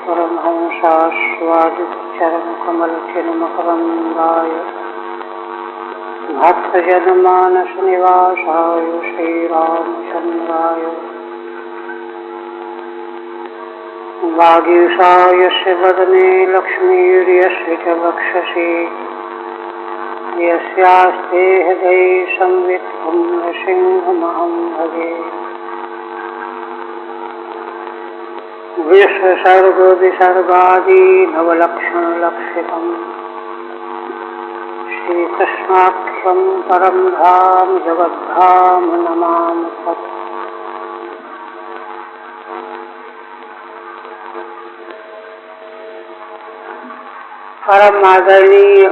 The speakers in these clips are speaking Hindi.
परमहंसास्वादिचरणकमलचिन्मकरन्दाय भक्तजनमानसनिवासाय श्रीरामचन्द्राय वागीशायस्य वदने लक्ष्मीर्यस्य च वक्षसि यस्यास्ते हृदये संवित् नृसिंहमहं भजे। विसर्गविसर्गादि नवलक्षणलक्षितम् श्रीकृष्णाख्यं परं धाम जगद्धाम नमामि तत्। परम आदरणीय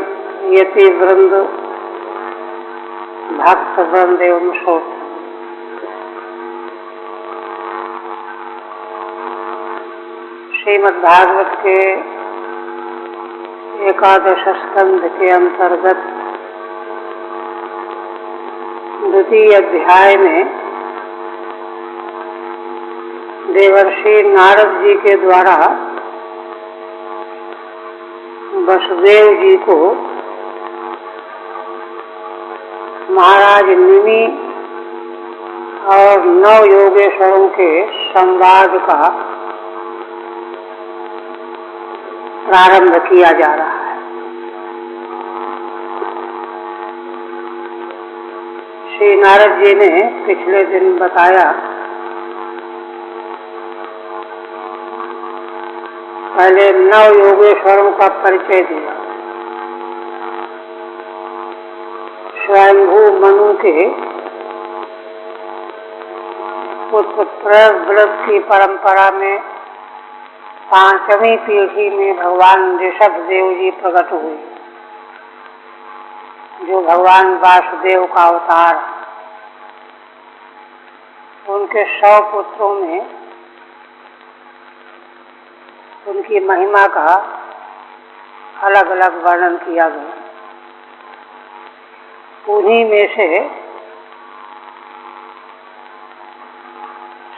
यति वृंद, भक्त वृंद एवं श्रोत, श्रीमद् भागवत के एकादश स्कंध के अंतर्गत द्वितीय अध्याय में देवर्षि नारद जी के द्वारा वसुदेव जी को महाराज निमि और नव योगेश्वरों के संवाद का प्रारंभ किया जा रहा है। श्री नारद जी ने पिछले दिन बताया, पहले नव योगेश्वरों का परिचय दिया। स्वयंभू मनु के पुत्र प्रव्रत की परंपरा में पांचवी पीढ़ी में भगवान ऋषभ देव जी प्रकट हुए, जो भगवान वासुदेव का अवतार। उनके 100 पुत्रों में उनकी महिमा का अलग अलग वर्णन किया गया। उन्हीं में से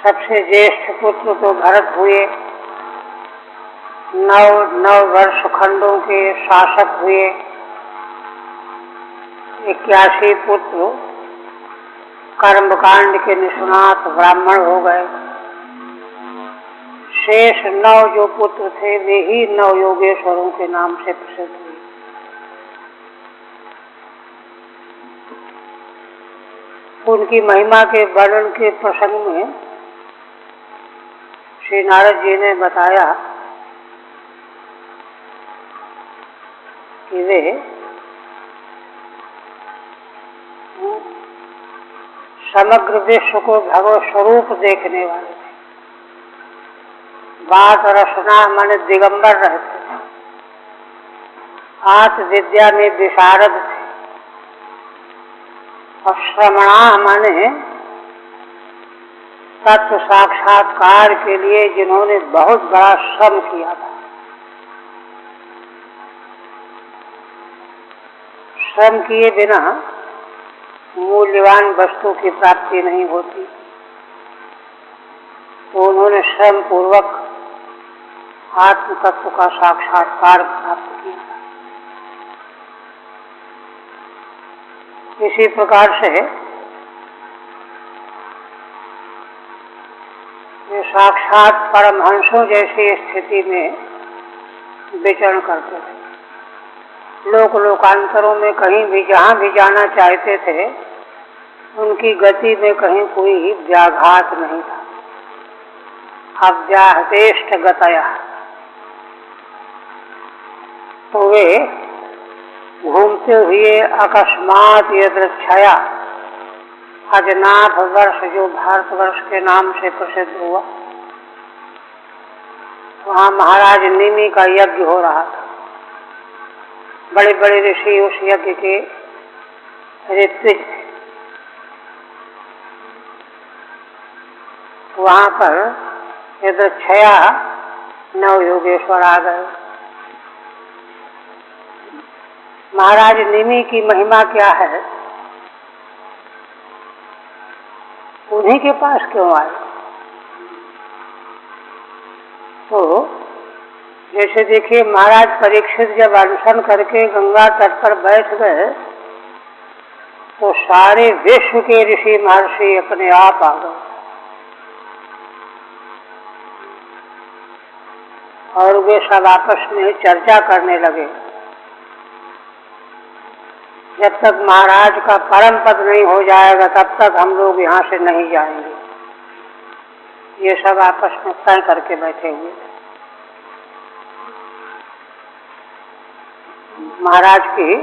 सबसे ज्येष्ठ पुत्र तो भरत हुए, 9 वर्ष खंडों के शासक हुए, 81 पुत्र कर्मकांड के निष्णात ब्राह्मण हो गए। शेष 9 जो पुत्र थे वे ही 9 योगेश्वरों के नाम से प्रसिद्ध हुए। उनकी महिमा के वर्णन के प्रसंग में श्री नारद जी ने बताया कि वे समग्र विश्व को भगवत स्वरूप देखने वाले थे। बात रसना माने दिगंबर रहते थे, आत्म विद्या में विशारद थे, और श्रमणा माने तत्व साक्षात्कार के लिए जिन्होंने बहुत बड़ा श्रम किया था। श्रम किए बिना मूल्यवान वस्तु की प्राप्ति नहीं होती, तो उन्होंने श्रम पूर्वक आत्म तत्व का साक्षात्कार प्राप्त किया। इसी प्रकार से वे साक्षात परमहंसों जैसी स्थिति में विचरण करते थे। लोक लोकांतरों में कहीं भी जहाँ भी जाना चाहते थे, उनकी गति में कहीं कोई व्याघात नहीं था। अव्याहतेष्ट गतया, तो वे घूमते हुए अकस्मात यदृच्छया अजनाभ वर्ष, जो भारतवर्ष के नाम से प्रसिद्ध हुआ, वहाँ महाराज निमि का यज्ञ हो रहा था। बड़े बड़े ऋषि उस यज्ञ के ऋत्विज थे। वहाँ पर यदृच्छया 9 योगेश्वर आ गए। महाराज निमि की महिमा क्या है, उन्हीं के पास क्यों आए? तो जैसे देखिए, महाराज परीक्षित जब अनशन करके गंगा तट पर बैठ गए तो सारे विश्व के ऋषि महर्षि अपने आप आ गए और वे सब आपस में चर्चा करने लगे। जब तक महाराज का परम पद नहीं हो जाएगा तब तक हम लोग यहाँ से नहीं जाएंगे, ये सब आपस में तय करके बैठे हुए थे। महाराज की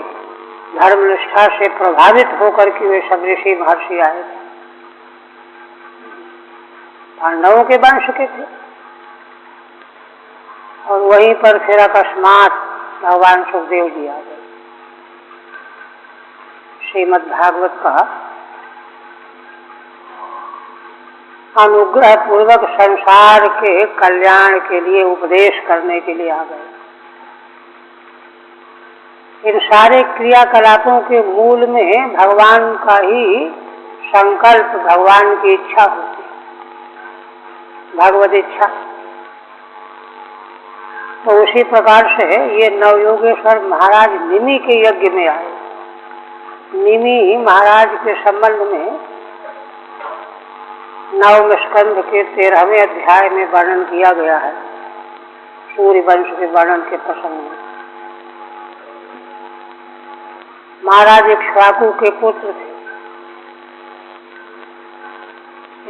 धर्मनिष्ठा से प्रभावित होकर के वे सब ऋषि महर्षि आए थे, पांडवों के वंश के थे। और वहीं पर फिर अकस्मात भगवान सुखदेव जी आ गए। श्रीमद् भागवत का अनुग्रह पूर्वक संसार के कल्याण के लिए उपदेश करने के लिए आ गए। इन सारे क्रियाकलापों के मूल में भगवान का ही संकल्प, भगवान की इच्छा होती है, भगवद इच्छा। तो उसी प्रकार से ये नवयोगेश्वर महाराज निमि के यज्ञ में आए। निमि महाराज के संबंध में नवम स्कंध के 13वें अध्याय में वर्णन किया गया है, सूर्य वंश के वर्णन के प्रसंग में। महाराज इक्ष्वाकु के पुत्र थे।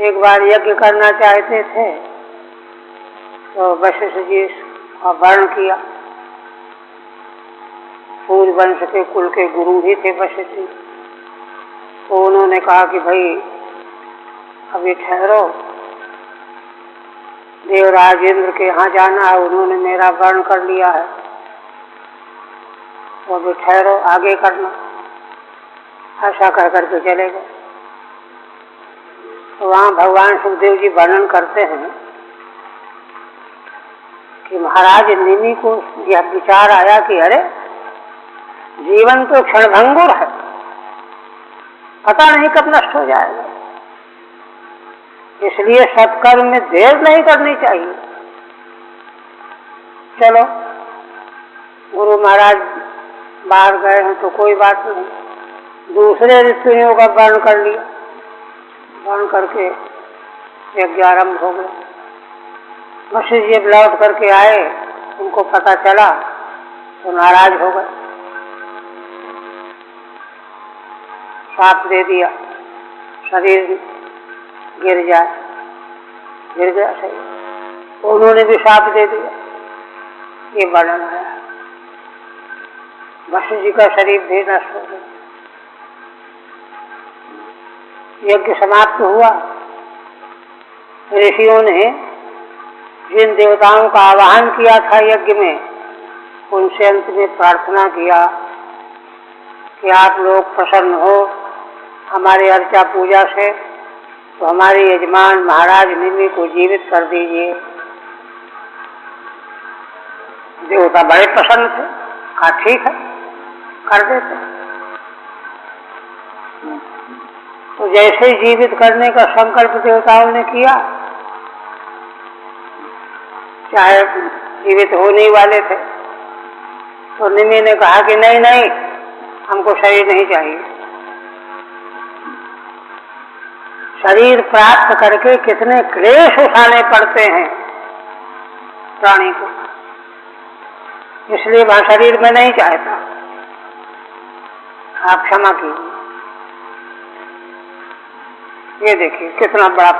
एक बार यज्ञ करना चाहते थे तो वशिष्ठ जी का वर्ण किया। सूर्य वंश के कुल के गुरु ही थे वशिष्ठ जी। तो उन्होंने कहा कि भाई अभी ठहरो, देवराज इंद्र के यहाँ जाना है, उन्होंने मेरा वर्ण कर लिया है, वो भी ठहरो, आगे करना। ऐसा कह करके चले गए। तो वहाँ भगवान सुखदेव जी वर्णन करते हैं कि महाराज निमि को यह विचार आया कि अरे जीवन तो क्षणभंगुर है, पता नहीं कब नष्ट हो जाएगा, इसलिए सत्कर्म में देर नहीं करनी चाहिए। चलो, गुरु महाराज बाहर गए हैं तो कोई बात नहीं, दूसरे ऋषियों का वर्ण कर लिया। वर्ण करके यज्ञ आरंभ हो गया। वशिष्ठ जी लौट करके आए, उनको पता चला तो नाराज हो गए, श्राप दे दिया, शरीर गिर गया शरीर। उन्होंने भी श्राप दे दिया। ये वर्णन है। वशिष्ठ जी का शरीर भी नष्ट हो गया। यज्ञ समाप्त हुआ। ऋषियों ने जिन देवताओं का आवाहन किया था यज्ञ में, उनसे अंत में प्रार्थना किया कि आप लोग प्रसन्न हो हमारे अर्चा पूजा से, तो हमारे यजमान महाराज निमि को जीवित कर दीजिए। देवता बड़े प्रसन्न थे, कहा ठीक है, कर देते। तो जैसे ही जीवित करने का संकल्प देवताओं ने किया, चाहे जीवित होने वाले थे, तो निमि ने कहा कि नहीं नहीं, हमको शरीर नहीं चाहिए। शरीर प्राप्त करके कितने क्लेश उठाने पड़ते हैं प्राणी को, इसलिए वह शरीर में नहीं चाहता, आप क्षमा कीजिए। ये देखिए कितना बड़ा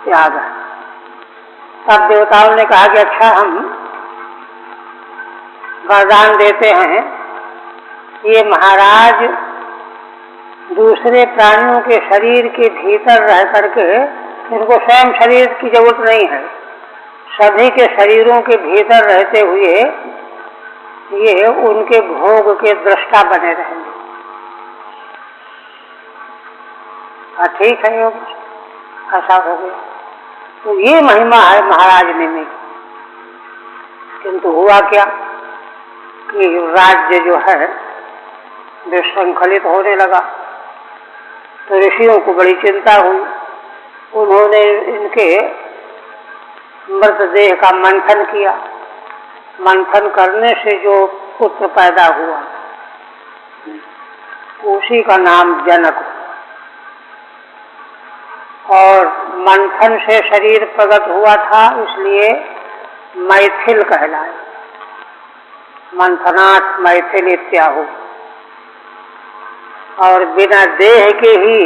त्याग है। तब देवताओं ने कहा कि अच्छा, हम वरदान देते हैं, ये महाराज दूसरे प्राणियों के शरीर के भीतर रह करके, इनको स्वयं शरीर की जरूरत नहीं है, सभी के शरीरों के भीतर रहते हुए ये उनके भोग के दृष्टा बने रहेंगे। ठीक है, योग ऐसा हो गया। तो ये महिमा है महाराज निमि। किंतु हुआ क्या कि राज्य जो है विशृंखलित होने लगा। तो ऋषियों को बड़ी चिंता हुई। उन्होंने इनके मृतदेह का मंथन किया। मंथन करने से जो पुत्र पैदा हुआ उसी का नाम जनक हुआ। और मंथन से शरीर प्रकट हुआ था, इसलिए मैथिल कहलाए। मंथनात् मैथिल इत्याहु। और बिना देह के ही,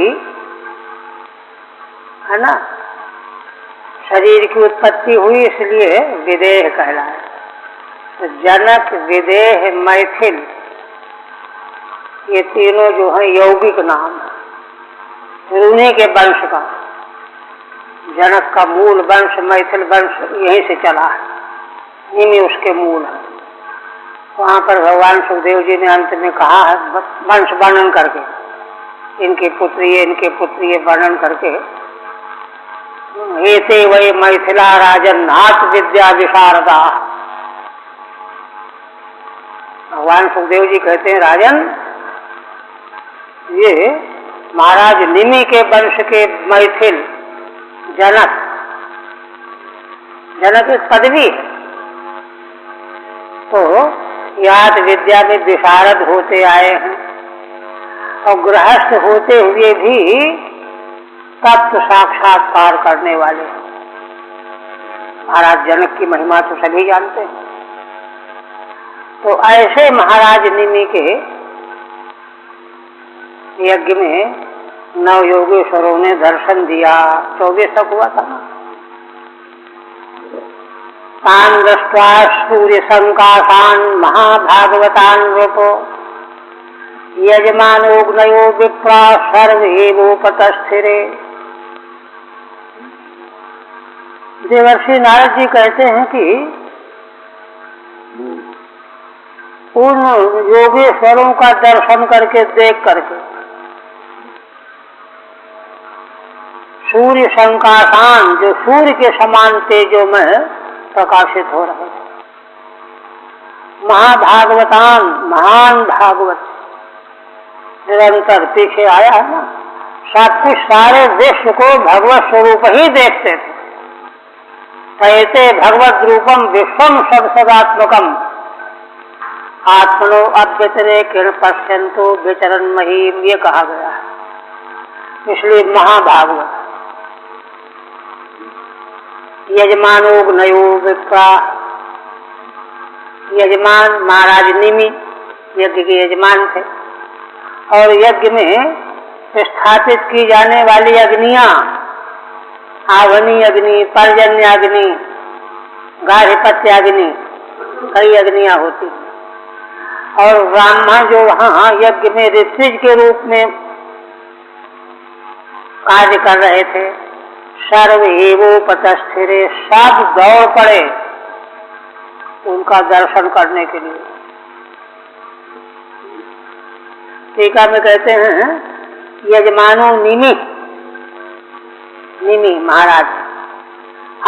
है ना, शरीर की उत्पत्ति हुई, इसलिए विदेह कहलाए। तो जनक, विदेह, मैथिल, ये तीनों जो हैं यौगिक नाम है, उन्हीं के वंश का। जनक का मूल वंश, मैथिल वंश यहीं से चला है, इन्हीं उसके मूल है। वहाँ पर भगवान सुखदेव जी ने अंत में कहा है, वंश वर्णन करके, इनके पुत्री ये वर्णन करके, एते वै मैथिला राजन नाथ विद्या विशारदा। भगवान सुखदेव जी कहते हैं, राजन, ये महाराज निमि के वंश के मैथिल जनक, जनक एक पदवी है, तो याद विद्या में विशारद होते आए हैं और गृहस्थ होते हुए भी तत्व साक्षात्कार करने वाले हैं। महाराज जनक की महिमा तो सभी जानते हैं। तो ऐसे महाराज निमि के यज्ञ में नव योगेश्वरों ने दर्शन दिया। 24 तक हुआ था। तान दृष्ट्वा सूर्य संकाशान महाभागवतान रूपो यजमानोग्नयो विप्रा सर्वएवोपतस्थिरे। देवर्षि नारद जी कहते हैं कि उन योगेश्वरों का दर्शन करके, देख करके, सूर्य संकाशान, जो सूर्य के समान तेजों में प्रकाशित हो रहे थे, महाभागवतान, महान भागवत, निरंतर पीछे आया है ना, सब कुछ सारे विश्व को भगवत स्वरूप ही देखते थे। कहते भगवत रूपम विश्वम सदसदात्मकम आत्मनो अभ्यतरे किरण पश्यंतो विचरण महीम, ये कहा गया है। इसलिए महाभागवत। यजमानोग्नयो विप्रा, यजमान महाराज निमि यज्ञ के यजमान थे, और यज्ञ में स्थापित की जाने वाली अग्नियां, आवनी अग्नि, पर्जन्याग्नि, गार्हपत्याग्नि, कई अग्नियां होती। और ब्राह्मण जो वहां यज्ञ में ऋत्विज के रूप में कार्य कर रहे थे, सर्वएवोपतस्थिरे, सब दौड़ पड़े उनका दर्शन करने के लिए। टीका में कहते हैं, यजमानो निमि, निमि महाराज,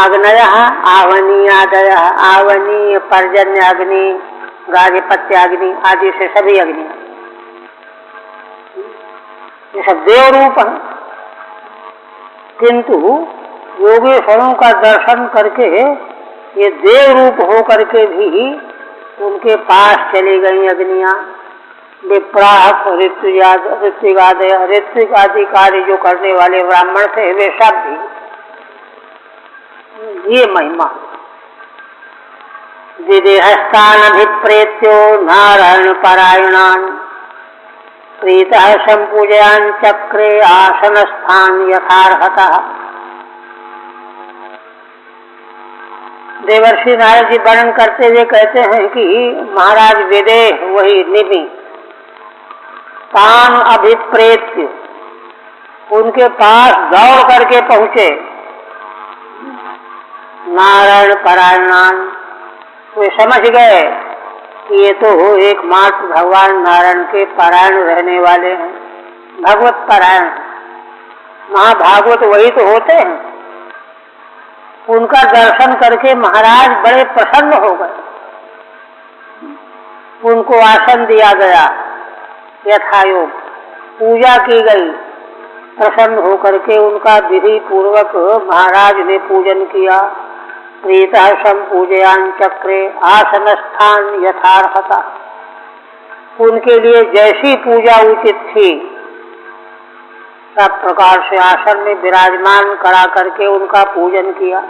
अग्नय आवनीयादय, आवनीय, पर्जन्याग्नि, गार्हपत्याग्नि आदि से सभी अग्नि, ये सब देव रूप है। किंतु योगेश्वरों का दर्शन करके ये देव रूप हो करके भी उनके पास चली गई अग्नियां। विप्राह, ऋत्विक आदि कार्य जो करने वाले ब्राह्मण थे, वे सब भी। ये महिमा। विदेहस्तान अभिप्रेत्यो नारायण परायणान प्रीतः संपूजयान चक्रे आसन स्थान यथार्हतः। देवर्षि नारद जी वर्णन करते हुए कहते हैं कि महाराज विदेह, वही निमि, तान अभिप्रेत्य, उनके पास दौड़ करके पहुंचे। नारायण परायणान, वे समझ गए कि ये तो एकमात्र भगवान नारायण के परायण रहने वाले हैं, भगवत परायण। महाभागवत वही तो होते हैं। उनका दर्शन करके महाराज बड़े प्रसन्न हो गए। उनको आसन दिया गया, यथायोग पूजा की गई। प्रसन्न होकर के उनका विधि पूर्वक महाराज ने पूजन किया। प्रीतः संपूजयान चक्रे आसनस्थान यथार्हता। उनके लिए जैसी पूजा उचित थी सब प्रकार से आसन में विराजमान करा करके उनका पूजन किया।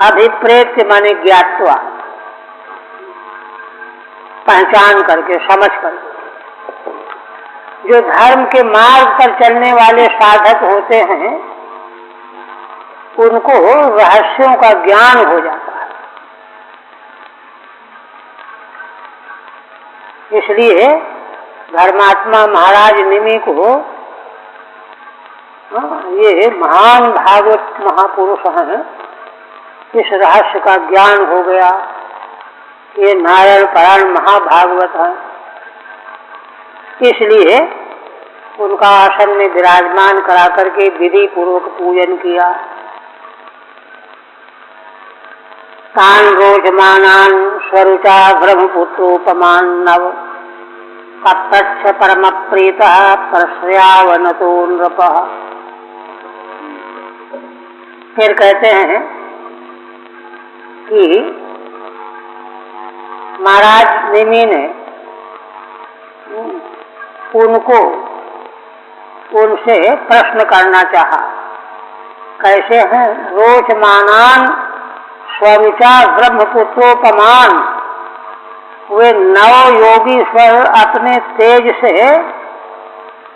अभिप्रेत्य माने ज्ञात्वा, पहचान करके, समझ करके। जो धर्म के मार्ग पर चलने वाले साधक होते हैं उनको रहस्यों का ज्ञान हो जाता है। इसलिए धर्मात्मा महाराज निमि को ये महान भागवत महापुरुष हैं, इस रहस्य का ज्ञान हो गया। ये नारायण परायण महाभागवत हैं, इसलिए उनका आसन में विराजमान करा करके विधि पूर्वक पूजन किया। तान रोचमानान स्वरुचा ब्रह्मपुत्रोपमान नव तत्तच्छ परम प्रीतः प्रश्रयावनतो नृपः। फिर कहते हैं कि महाराज निमि ने उनको उनसे प्रश्न करना चाहा। कैसे हैं? रोचमानान स्वरुचा ब्रह्मपुत्रोपमान। वे नव योगीश्वर अपने तेज से,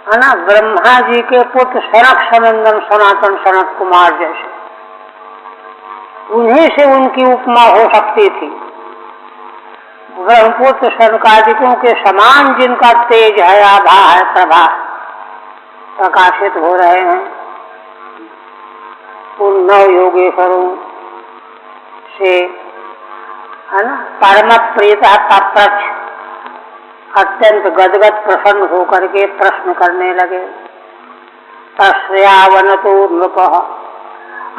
है ना, ब्रह्मा जी के पुत्र सनक सनंदन सनातन सनत कुमार जैसे, उन्हीं से उनकी उपमा हो सकती थी। ब्रह्मपुत्र सनकादिकों के समान जिनका तेज है, आभा है, प्रभा प्रकाशित हो रहे हैं, उन नव योगेश्वरों से, है ना, परम प्रीता तत्प्रच्छ अत्यंत गदगद प्रसन्न होकर के प्रश्न करने लगे। तस्यावनतो नृपः,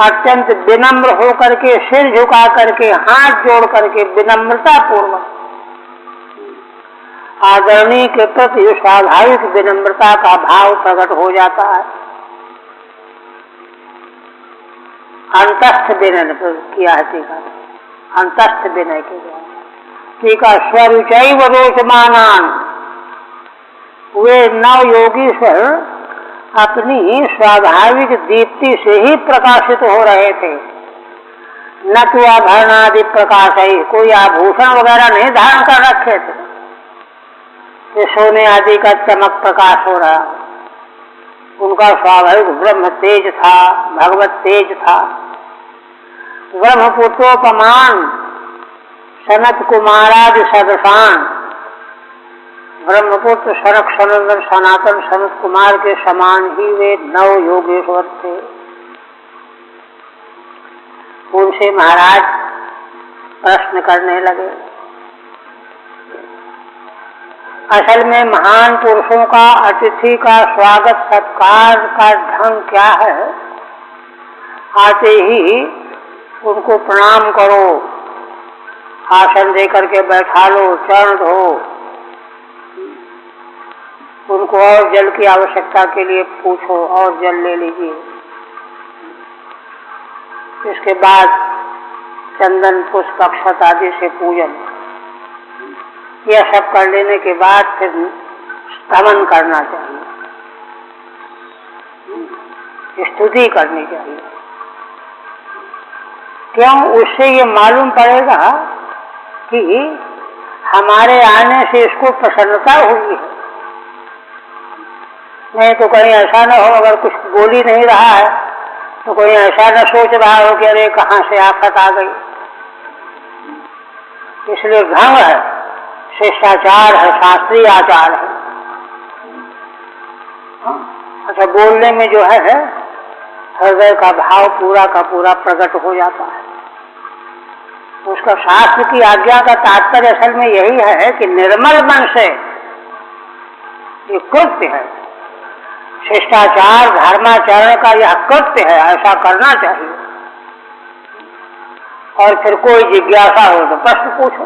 अत्यंत विनम्र होकर के, सिर झुका करके, हाथ जोड़ करके, विनम्रता पूर्वक, आदरणीय के प्रति स्वाभाविक विनम्रता का भाव प्रकट हो जाता है। अंतस्थ विनय किया है टीका, अंतस्थ विनय के द्वारा टीका। स्वरुचैव रोचमानान, वे नव योगीश्वर अपनी स्वाभाविक दीप्ति से ही प्रकाशित हो रहे थे। न तो आभरणादि प्रकाश है, कोई आभूषण वगैरह नहीं धारण कर रखे थे, ये सोने आदि का चमक प्रकाश हो रहा। उनका स्वाभाविक ब्रह्म तेज था, भगवत तेज था। ब्रह्मपुत्रोपमान सनत कुमारादि सदृशान, ब्रह्मपुत्र सनक सनंदन सनातन सनत कुमार के समान ही वे नव योगेश्वर थे। उनसे महाराज प्रश्न करने लगे। असल में महान पुरुषों का अतिथि का स्वागत सत्कार का ढंग क्या है? आते ही उनको प्रणाम करो, आसन दे करके बैठा लो, चरण धो, उनको और जल की आवश्यकता के लिए पूछो और जल ले लीजिए। इसके बाद चंदन पुष्प अक्षत आदि से पूजन, यह सब कर लेने के बाद फिर स्तमन करना चाहिए, स्तुति करनी चाहिए। क्यों? उससे ये मालूम पड़ेगा कि हमारे आने से इसको प्रसन्नता हुई है। नहीं तो कहीं ऐसा न हो, अगर कुछ बोल ही नहीं रहा है तो कोई ऐसा न सोच रहा हो कि अरे कहाँ से आफत आ गई। इसलिए ढंग है, शिष्टाचार है, शास्त्रीय आचार है। अच्छा, बोलने में जो है हृदय का भाव पूरा का पूरा प्रकट हो जाता है। उसका शास्त्र की आज्ञा का तात्पर्य असल में यही है कि निर्मल मन से, ये कृत्य है, शिष्टाचार धर्माचरण का यह कृत्य है, ऐसा करना चाहिए। और फिर कोई जिज्ञासा हो तो प्रश्न पूछो।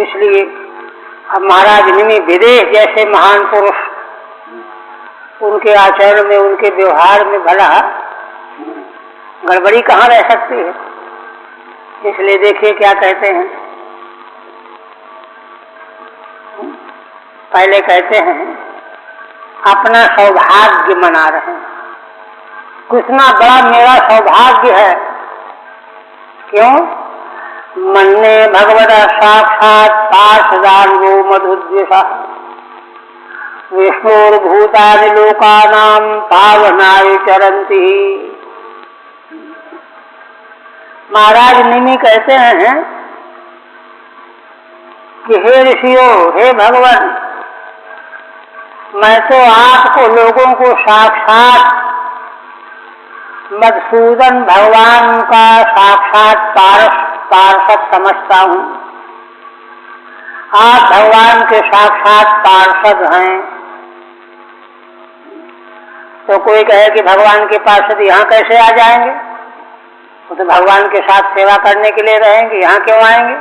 इसलिए अब महाराज निमि विदेह जैसे महान पुरुष उनके आचरण में, उनके व्यवहार में भला गड़बड़ी कहाँ रह सकती है। इसलिए देखिए क्या कहते हैं, पहले कहते हैं अपना सौभाग्य मना रहे हैं, कितना बड़ा मेरा सौभाग्य है। क्यों? मन्ने भगवता साक्षात पार्षदान्वो मधुद्वेषः विष्णुर्भूतानि लोकानां पावनाय चरन्ति। महाराज निमि कहते हैं कि हे ऋषियों, हे भगवान, मैं तो आपको लोगों को साक्षात मधुसूदन भगवान का साक्षात पार्षद समझता हूँ। आप भगवान के साक्षात पार्षद हैं। तो कोई कहे कि भगवान के पार्षद यहाँ कैसे आ जाएंगे, वो तो भगवान के साथ सेवा करने के लिए रहेंगे, यहाँ क्यों आएंगे?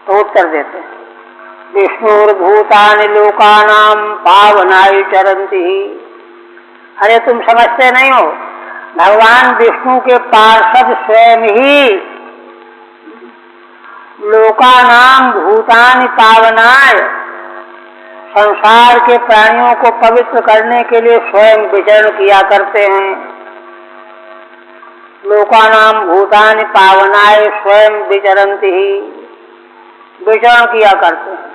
तो उत्तर देते हैं विष्णुर्भूतानि लोकानां पावनाय चरन्ति। अरे तुम समझते नहीं हो, भगवान विष्णु के पार्षद स्वयं ही लोकानां भूतानि पावनाय, संसार के प्राणियों को पवित्र करने के लिए स्वयं विचरण किया करते हैं। लोकानां भूतानि पावनाय स्वयं विचरन्ति, विचरण किया करते हैं।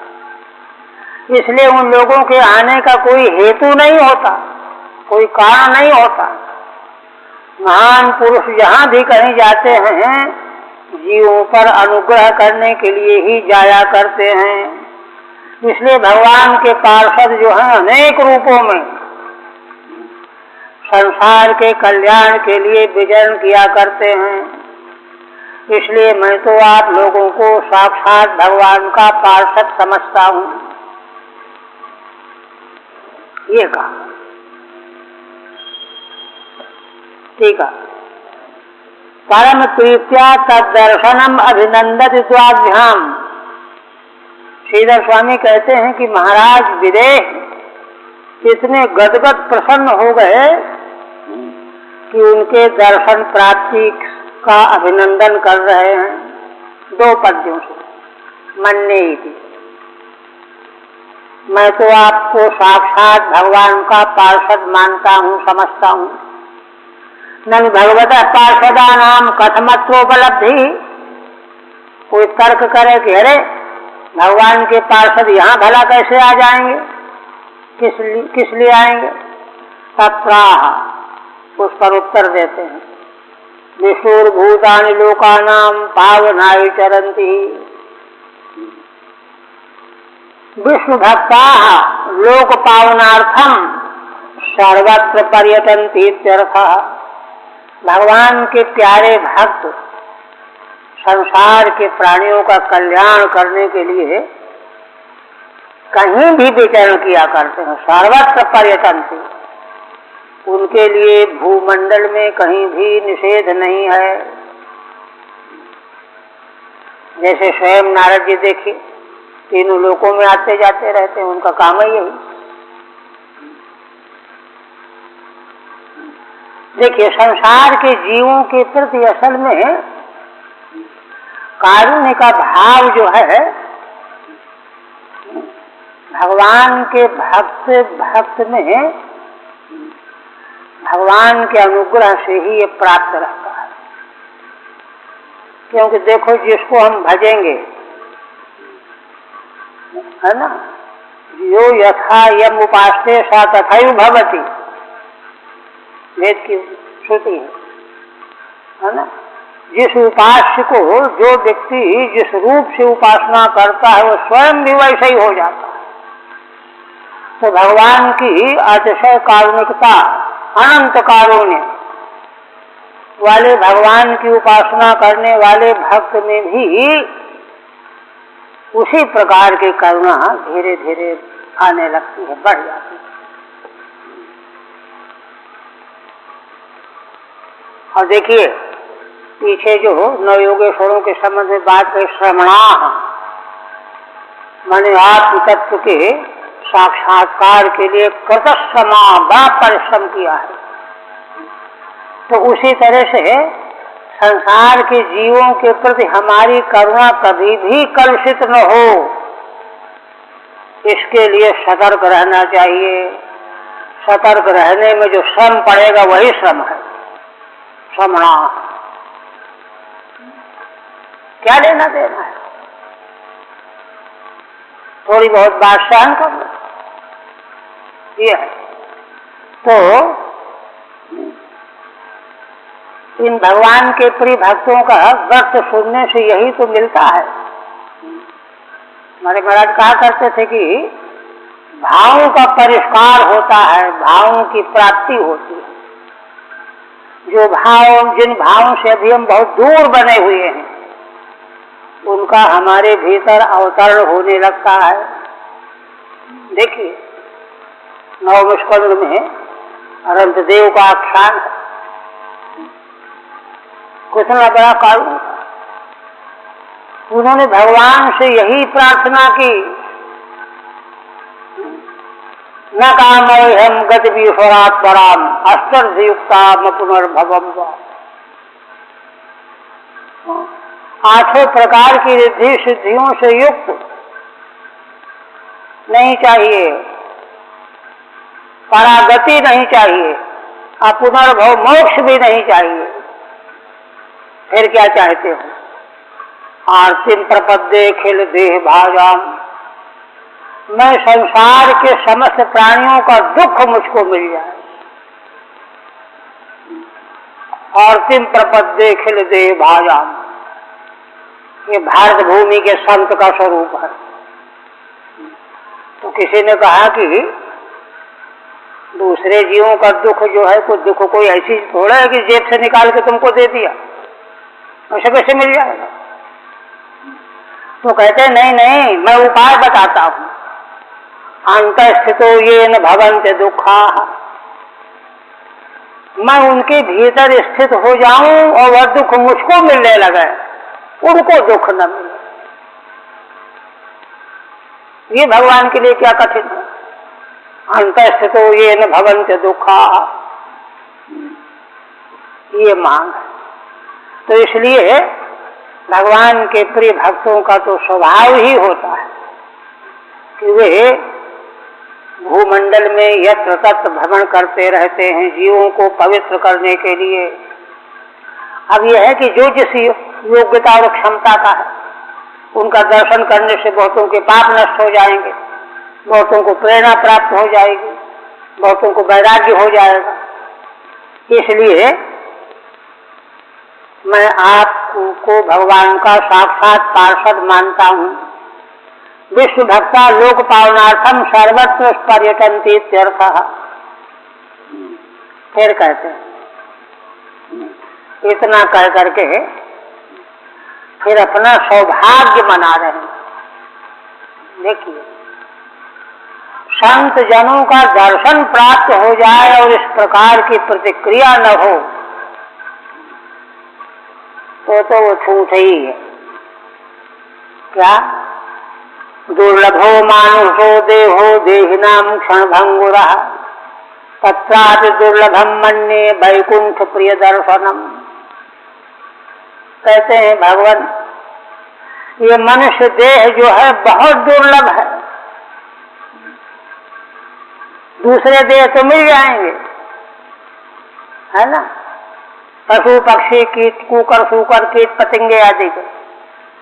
इसलिए उन लोगों के आने का कोई हेतु नहीं होता, कोई कारण नहीं होता। महान पुरुष जहाँ भी कहीं जाते हैं जीवों पर अनुग्रह करने के लिए ही जाया करते हैं। इसलिए भगवान के पार्षद जो हैं अनेक रूपों में संसार के कल्याण के लिए विचरण किया करते हैं। इसलिए मैं तो आप लोगों को साक्षात भगवान का पार्षद समझता हूँ, ये कहा। ठीक है। परम प्रीत्या तद्दर्शनम अभिनंदति द्वाभ्याम। श्रीधर स्वामी कहते हैं कि महाराज विदेह इतने गदगद प्रसन्न हो गए कि उनके दर्शन प्राप्ति का अभिनंदन कर रहे हैं दो पद्यों से। मन्ने इति, मैं तो आपको साक्षात भगवान का पार्षद मानता हूँ, समझता हूँ। ननु भगवतः पार्षदानाम कथमत्रोपलब्धि। कोई तर्क करे कि अरे भगवान के पार्षद यहाँ भला कैसे आ जाएंगे, किस लिए आएंगे? तत्राह, उस पर उत्तर देते हैं विष्णुर्भूतानि लोकानां पावनाय चरन्ति। विष्णु भक्ताः लोक पावनार्थम सर्वत्र पर्यटन्ति इत्यर्थः। भगवान के प्यारे भक्त संसार के प्राणियों का कल्याण करने के लिए कहीं भी विचरण किया करते हैं। सर्वत्र पर्यटन्ति, उनके लिए भूमंडल में कहीं भी निषेध नहीं है। जैसे स्वयं नारद जी देखिए तीनों लोकों में आते जाते रहते हैं, उनका काम है यही। देखिए संसार के जीवों के प्रति असल में कारुण्य का भाव जो है भगवान के भक्त में भगवान के अनुग्रह से ही ये प्राप्त रहता है। क्योंकि देखो जिसको हम भजेंगे, है ना, यो यथा यम उपास्ते सा तथैव भवति, वेद की श्रुति है ना। जिस उपास्य को जो व्यक्ति जिस रूप से उपासना करता है वो स्वयं भी वैसे ही हो जाता है। तो भगवान की अतिशय कारुणिकता, अनंत कारुण्य वाले भगवान की उपासना करने वाले भक्त में भी उसी प्रकार की करुणा धीरे धीरे आने लगती है, बढ़ जाती है। और देखिए पीछे जो नवयोगेश्वरों के संबंध में बात कही, श्रमणा माने आत्म तत्व के साक्षात्कार के लिए कृतश्रमा बड़ा परिश्रम किया है। तो उसी तरह से संसार के जीवों के प्रति हमारी करुणा कभी भी कलुषित न हो, इसके लिए सतर्क रहना चाहिए। सतर्क रहने में जो श्रम पड़ेगा वही श्रम है। श्रमणा क्या लेना देना है, थोड़ी बहुत बात सहन कर लो, ये है। तो इन भगवान के प्रिय भक्तों का व्रत सुनने से यही तो मिलता है। हमारे महाराज कहा करते थे कि भावों का परिष्कार होता है, भावों की प्राप्ति होती है। जो भाव, जिन भावों से अभी हम बहुत दूर बने हुए हैं, उनका हमारे भीतर अवतरण होने लगता है। देखिए नवम स्कंद में अनंत देव का आख्यान है, कितना बड़ा कारुण्य। उन्होंने भगवान से यही प्रार्थना की, न कामयहं गतिमीश्वरात् पराम अष्टर्षयुक्ताम पुनर्भवम्। आठों प्रकार की रिद्धि सिद्धियों से युक्त नहीं चाहिए, परागति नहीं चाहिए, पुनर्भव मोक्ष भी नहीं चाहिए। फिर क्या चाहते हो? आर्तिम प्रपद्ये खिल देह भाजाम, मैं संसार के समस्त प्राणियों का दुख मुझको मिल जाए। आर्तिम प्रपद्ये खिल देह भाजाम, ये भारत भूमि के संत का स्वरूप है। तो किसी ने कहा कि दूसरे जीवों का दुख जो है, कोई दुख कोई ऐसी थोड़ा है कि जेब से निकाल के तुमको दे दिया, ऐसे कैसे मिल जाएगा? तो कहते नहीं नहीं, मैं उपाय बताता हूं। अंतःस्थितो येन भवन्ति दुखा, मैं उनके भीतर स्थित हो जाऊं और वह दुख मुझको मिलने लगे, उनको दुख न मिले। ये भगवान के लिए क्या कठिन है। अंतःस्थितो येन भवन्ति दुखा, ये मांग है। तो इसलिए भगवान के प्रिय भक्तों का तो स्वभाव ही होता है कि वे भूमंडल में यत्र तत्र भ्रमण करते रहते हैं जीवों को पवित्र करने के लिए। अब यह है कि जो जिस योग्यता और क्षमता का है, उनका दर्शन करने से बहुतों के पाप नष्ट हो जाएंगे, बहुतों को प्रेरणा प्राप्त हो जाएगी, बहुतों को वैराग्य हो जाएगा। इसलिए मैं आपको भगवान का साक्षात पार्षद मानता हूँ। विश्व भक्ता लोक पावनार्थम सर्वत्र पर्यटन्ति इत्यर्थः। फिर कहते हैं, इतना कह करके फिर अपना सौभाग्य मना रहे हैं। देखिए, संत जनों का दर्शन प्राप्त हो जाए और इस प्रकार की प्रतिक्रिया न हो तो वो छूट ही है। क्या? दुर्लभो मानुषो देहो देहिनां क्षणभंगुरः तत्रापि दुर्लभम मन्ये वैकुंठ प्रिय दर्शनम। कहते हैं भगवान, ये मनुष्य देह जो है बहुत दुर्लभ है। दूसरे देह तो मिल जाएंगे, है ना, पशु पक्षी कीट कुकर सूकर कीट पतंगे आदि के,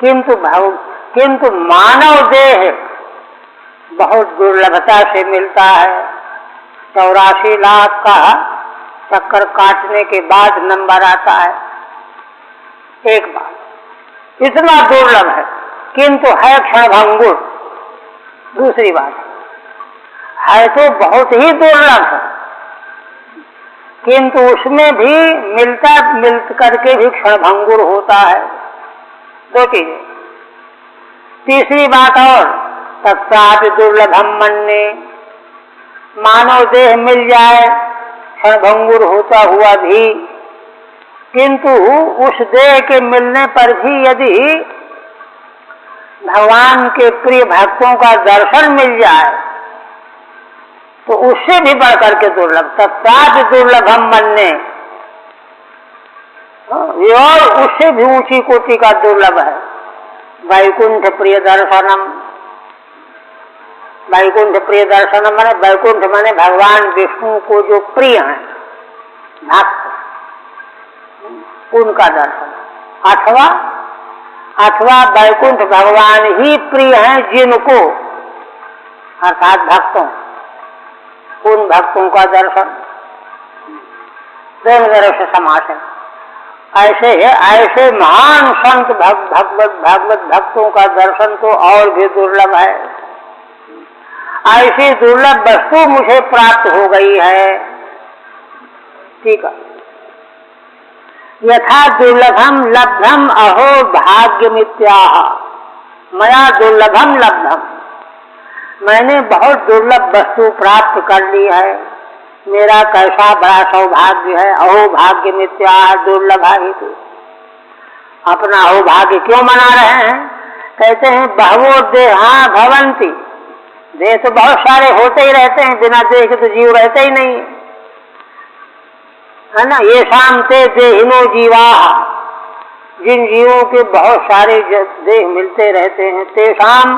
किंतु मानव देह बहुत दुर्लभता से मिलता है। 84 लाख का चक्कर काटने के बाद नंबर आता है एक बार, इतना दुर्लभ है, किंतु है क्षणभंगुर। दूसरी बात है तो बहुत ही दुर्लभ है, किंतु उसमें भी मिल करके भी क्षणभंगुर होता है। दो चीजें। तीसरी बात और, तत्सापि दुर्लभम मन्ये, मानव देह मिल जाए क्षणभंगुर होता हुआ भी, किंतु उस देह के मिलने पर भी यदि भगवान के प्रिय भक्तों का दर्शन मिल जाए तो उससे भी बढ़ करके दुर्लभ, तत्सात दुर्लभम मन्ने, ये और उससे भी ऊंची कोटि का दुर्लभ है। वैकुंठ प्रिय दर्शनम, वैकुंठ प्रिय दर्शनम माने वैकुंठ माने भगवान विष्णु को जो प्रिय है भक्त, उनका दर्शन, अथवा वैकुंठ भगवान ही प्रिय हैं जिनको, अर्थात भक्तों, उन भक्तों का दर्शन। दोनों तरफ से समास है। ऐसे महान संत भागवत भक्तों का दर्शन तो और भी दुर्लभ है। ऐसी दुर्लभ वस्तु मुझे प्राप्त हो गई है। ठीक है, यथा दुर्लभम लब्धम अहो भाग्यमित्याह, मया दुर्लभम लब्धम, मैंने बहुत दुर्लभ वस्तु प्राप्त कर ली है, मेरा कैसा बड़ा सौभाग्य है। अहो भाग्य मित्याह दुर्लभा ही तो, अपना अहो भाग्य क्यों मना रहे हैं? कहते हैं बहवो देहा भवंती, देह तो बहुत सारे होते ही रहते हैं, बिना देह के तो जीव रहते ही नहीं है ना। ये शाम ते देहिनो जीवा, जिन जीवों के बहुत सारे देह मिलते रहते हैं, तेषाम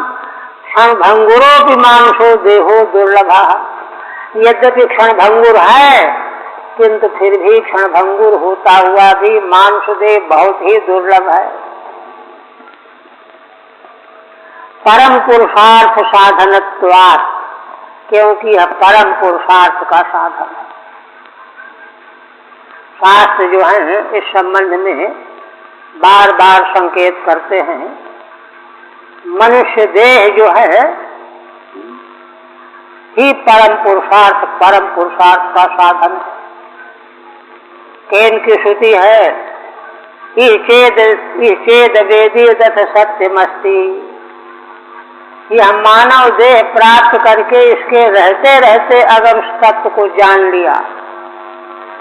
क्षण भंगुरो भी मानुषो देहो दुर्लभा, यद्यपि क्षण भंगुर है किंतु फिर भी क्षण भंगुर होता हुआ भी मानुष देह बहुत ही दुर्लभ है। परम पुरुषार्थ साधनत्वात्, क्योंकि यह परम पुरुषार्थ का साधन है। शास्त्र जो है इस संबंध में बार बार संकेत करते हैं, मनुष्य देह जो है ही परम पुरुषार्थ का साधन है। केन की श्रुति है, चेद वेदी दथ सत्यमस्ति, यह मानव देह प्राप्त करके इसके रहते रहते अगर उस तत्व को जान लिया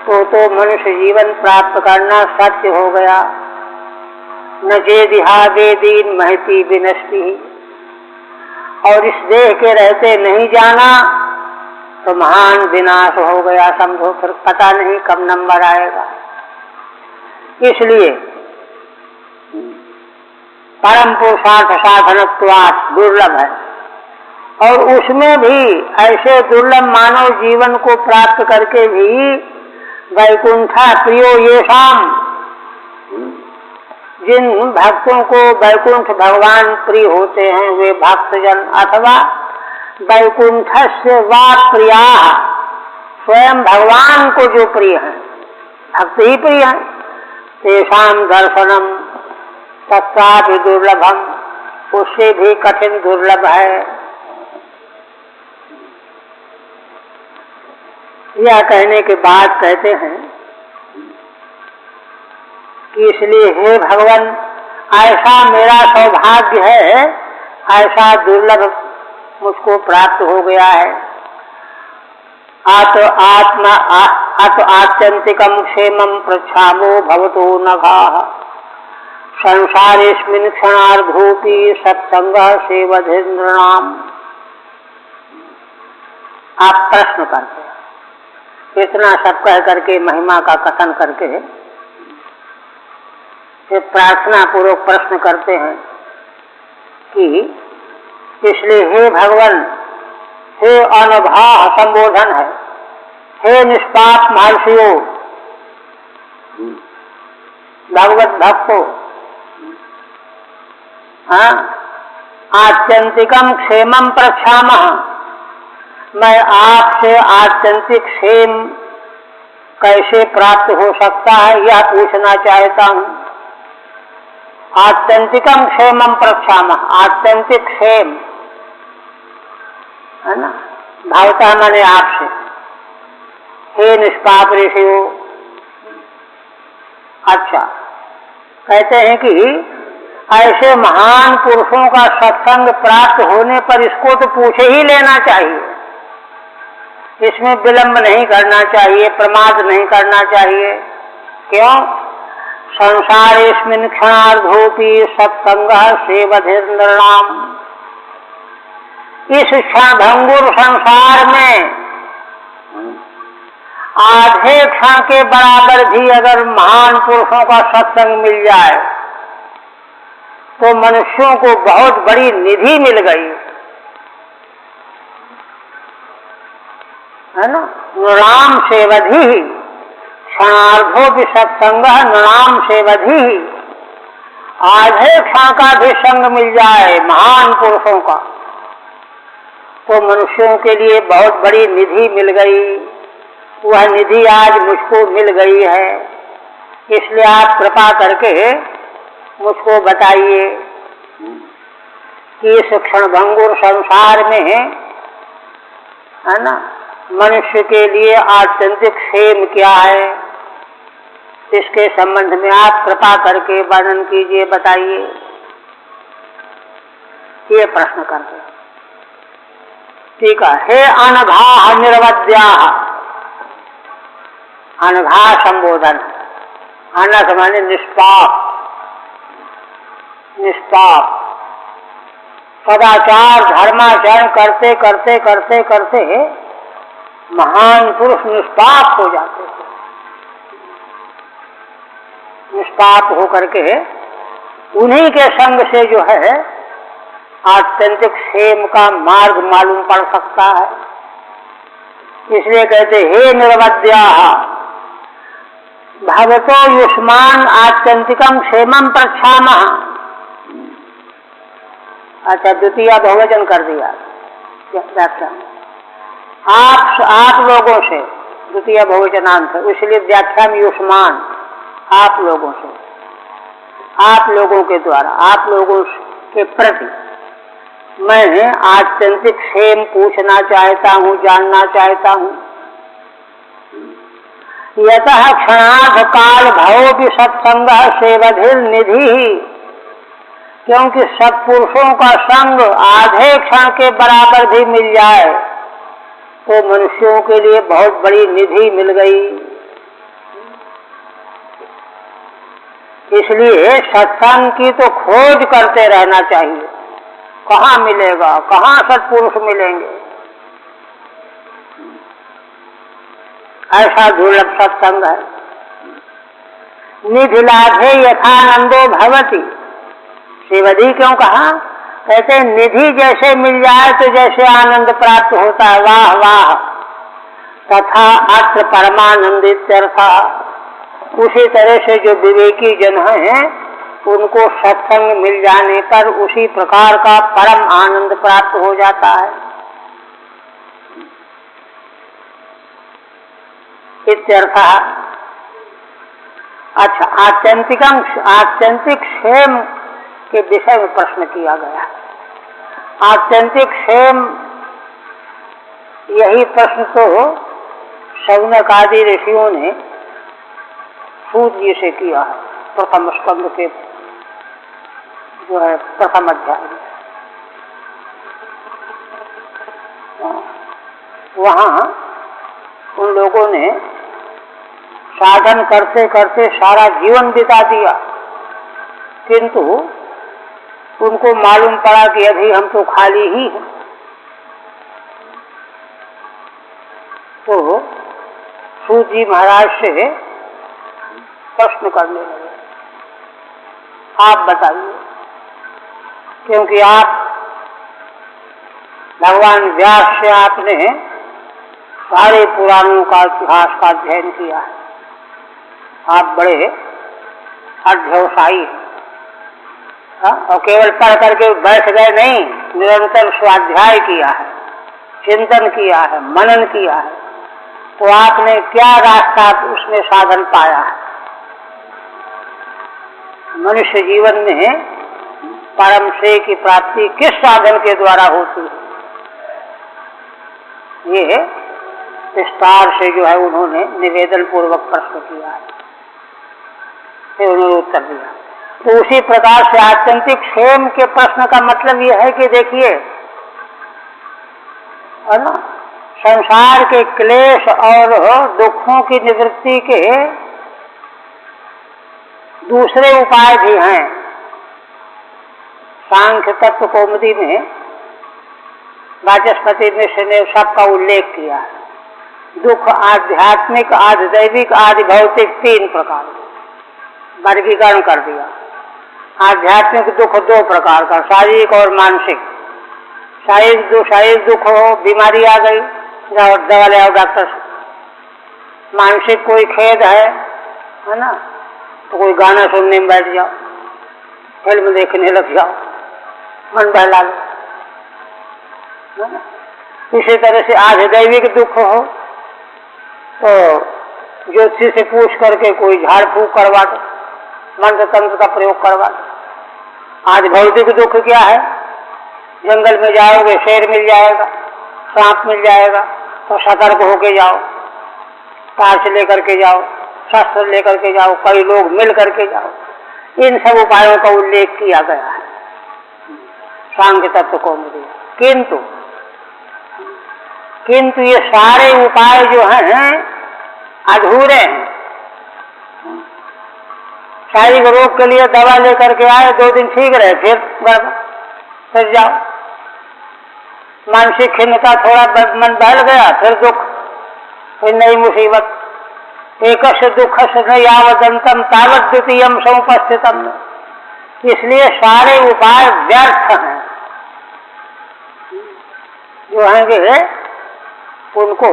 तो मनुष्य जीवन प्राप्त करना सत्य हो गया। न चेदिहा वेदीन महती विनष्टि, और इस देह के रहते नहीं जाना तो महान विनाश हो गया, समझो, फिर पता नहीं कब नंबर आएगा। इसलिए परम पुरुषार्थ साधनत्वात् दुर्लभ है, और उसमें भी ऐसे दुर्लभ मानव जीवन को प्राप्त करके भी वैकुंठा प्रियो येषाम, जिन भक्तों को वैकुंठ भगवान प्रिय होते हैं वे भक्तजन, अथवा वैकुंठस्य वा प्रिया, स्वयं भगवान को जो प्रिय है, भक्त ही प्रिय है, तेषाम दर्शनम तत्सापि दुर्लभम, उससे भी कठिन दुर्लभ है। यह कहने के बाद कहते हैं कि इसलिए हे भगवान, ऐसा मेरा सौभाग्य है, ऐसा दुर्लभ मुझको प्राप्त हो गया है। अत आत्यंतिकम क्षेमम प्रच्छामो भवतो नघाः, संसारेस्मिन् क्षणार्धोऽपि सत्संगः सेवधेन्द्रणाम। आप प्रश्न करते हैं, इतना सब कह करके महिमा का कथन करके फिर प्रार्थना पूर्वक प्रश्न करते हैं कि इसलिए हे भगवान, हे अनभाह संबोधन है, हे निष्पाप महर्षियों, भगवत भक्तों, आत्यंतिकम क्षेमम प्रच्छामः, मैं आपसे आत्यंतिक क्षेम कैसे प्राप्त हो सकता है यह पूछना चाहता हूँ। आत्यंतिकम क्षेमम प्रच्छामः, आत्यंतिक क्षेम है ना, भावता मैंने आपसे, हे निष्पाप ऋषियों। अच्छा, कहते हैं कि ऐसे महान पुरुषों का सत्संग प्राप्त होने पर इसको तो पूछे ही लेना चाहिए, इसमें विलंब नहीं करना चाहिए, प्रमाद नहीं करना चाहिए। क्यों? संसारेस्मिन् क्षणार्धोऽपि सत्संगः सेवधेन्द्रणाम, इस क्षणभंगुर संसार में आधे क्षण के बराबर भी अगर महान पुरुषों का सत्संग मिल जाए तो मनुष्यों को बहुत बड़ी निधि मिल गई, है ना। नृणाम सेवधि, क्षणार्धो भी सत्संग नृणाम सेवधि। आधे क्षण का भी संग मिल जाए महान पुरुषों का तो मनुष्यों के लिए बहुत बड़ी निधि मिल गई। वह निधि आज मुझको मिल गई है, इसलिए आप कृपा करके मुझको बताइए कि इस क्षणभंगुर संसार में, है ना, मनुष्य के लिए आत्यंतिक क्षेम क्या है, इसके संबंध में आप कृपा करके वर्णन कीजिए, बताइए। ये प्रश्न करते। ठीक है। हे अनघा निर्वद्या, अनघा संबोधन, अनघ माने निष्पाप, निष्पाप सदाचार धर्माचरण करते करते करते करते महान पुरुष निष्पाप हो जाते थे। निष्पाप होकर के उन्हीं के संग से जो है आत्यंतिक क्षेम का मार्ग मालूम पड़ सकता है। इसलिए कहते हे निर्वद्या भगवतो युष्मान आत्यंतिकम क्षेमम प्रच्छामः। अच्छा, द्वितीय बहुवचन कर दिया व्याख्या। आप लोगों से, द्वितीय बहुवचनांत, इसलिए व्याख्या में युष्मान, आप लोगों से, आप लोगों के द्वारा, आप लोगों के प्रति मैं आत्यंतिक क्षेम पूछना चाहता हूँ, जानना चाहता हूँ। यतः क्षणार्ध काल भवो भी सत्संग सेवधिर निधि, क्योंकि सत्पुरुषों का संग आधे क्षण के बराबर भी मिल जाए तो मनुष्यों के लिए बहुत बड़ी निधि मिल गई। इसलिए सत्संग की तो खोज करते रहना चाहिए, कहाँ मिलेगा, कहाँ सत्पुरुष मिलेंगे। ऐसा दुर्लभ सत्संग है। निधि लाभे यथानंदो भवति, सेवधि क्यों कहा? कहते निधि जैसे मिल जाए तो जैसे आनंद प्राप्त होता है, वाह वाह, तथा अत्र परमानंदित्यर्थ। उसी तरह से जो विवेकी जन हैं उनको सत्संग मिल जाने पर उसी प्रकार का परम आनंद प्राप्त हो जाता है। इत्यर्थ। अच्छा, आत्यंतिक क्षेम के विषय में प्रश्न किया गया। आत्यंतिक क्षेम, यही प्रश्न तो शौनक आदि ऋषियों ने सूत जी से किया है, प्रथम स्कंद के जो है प्रथम अध्याय में। वहाँ उन लोगों ने साधन करते करते सारा जीवन बिता दिया, किंतु उनको मालूम पड़ा कि अभी हम तो खाली ही हैं। तो सूत जी महाराज से प्रश्न करने लगे, आप बताइए, क्योंकि आप भगवान व्यास से आपने सारे पुराणों का इतिहास का अध्ययन किया है, आप बड़े अध्यवसायी हैं। और केवल पढ़ करके बैठ गए नहीं, निरंतर स्वाध्याय किया है, चिंतन किया है, मनन किया है। तो आपने क्या रास्ता उसमें साधन पाया है? मनुष्य जीवन में परम श्रेय की प्राप्ति किस साधन के द्वारा होती है? ये विस्तार से जो है उन्होंने निवेदन पूर्वक प्रश्न किया है, फिर उन्होंने उत्तर दिया। तो उसी प्रकार से आत्यंतिक क्षेम के प्रश्न का मतलब यह है कि देखिए, है ना, संसार के क्लेश और दुखों की निवृत्ति के दूसरे उपाय भी हैं। सांख्य तत्व कौमुदी में वाचस्पति मिश्र ने सबका उल्लेख किया है। दुख आध्यात्मिक, आदि दैविक, आदि भौतिक, 3 प्रकार वर्गीकरण कर दिया। आध्यात्मिक दुख 2 प्रकार का, शारीरिक और मानसिक। शारीरिक दुख हो, बीमारी आ गई, जाओ दवा ले आओ डॉक्टर से। मानसिक कोई खेद है ना, तो कोई गाना सुनने में बैठ जाओ, फिल्म देखने लग जाओ, मन बहला लो, है ना। इसी तरह से आधिदैविक दुख हो तो ज्योतिषी से पूछ करके कोई झाड़ फूक करवा दो, मंत्र तंत्र का प्रयोग करवा दो। आज भौतिक दुख क्या है? जंगल में जाओगे, शेर मिल जाएगा, सांप मिल जाएगा, तो सतर्क होके जाओ, टार्च लेकर के जाओ, शस्त्र लेकर के जाओ, कई लोग मिल करके जाओ। इन सब उपायों का उल्लेख किया गया है सांख्य तत्व कौमुदी। किंतु ये सारे उपाय जो हैं अधूरे हैं। शारीरिक रोग के लिए दवा लेकर के आए, 2 दिन ठीक रहे, फिर जाओ। मानसिक खिन्नता, थोड़ा मन बहल गया, फिर दुख, फिर नई मुसीबत। एकस्य दुखस्य न यावदंतम तावत् द्वितीयम समुपस्थितम। इसलिए सारे उपाय व्यर्थ हैं। जो हैं उनको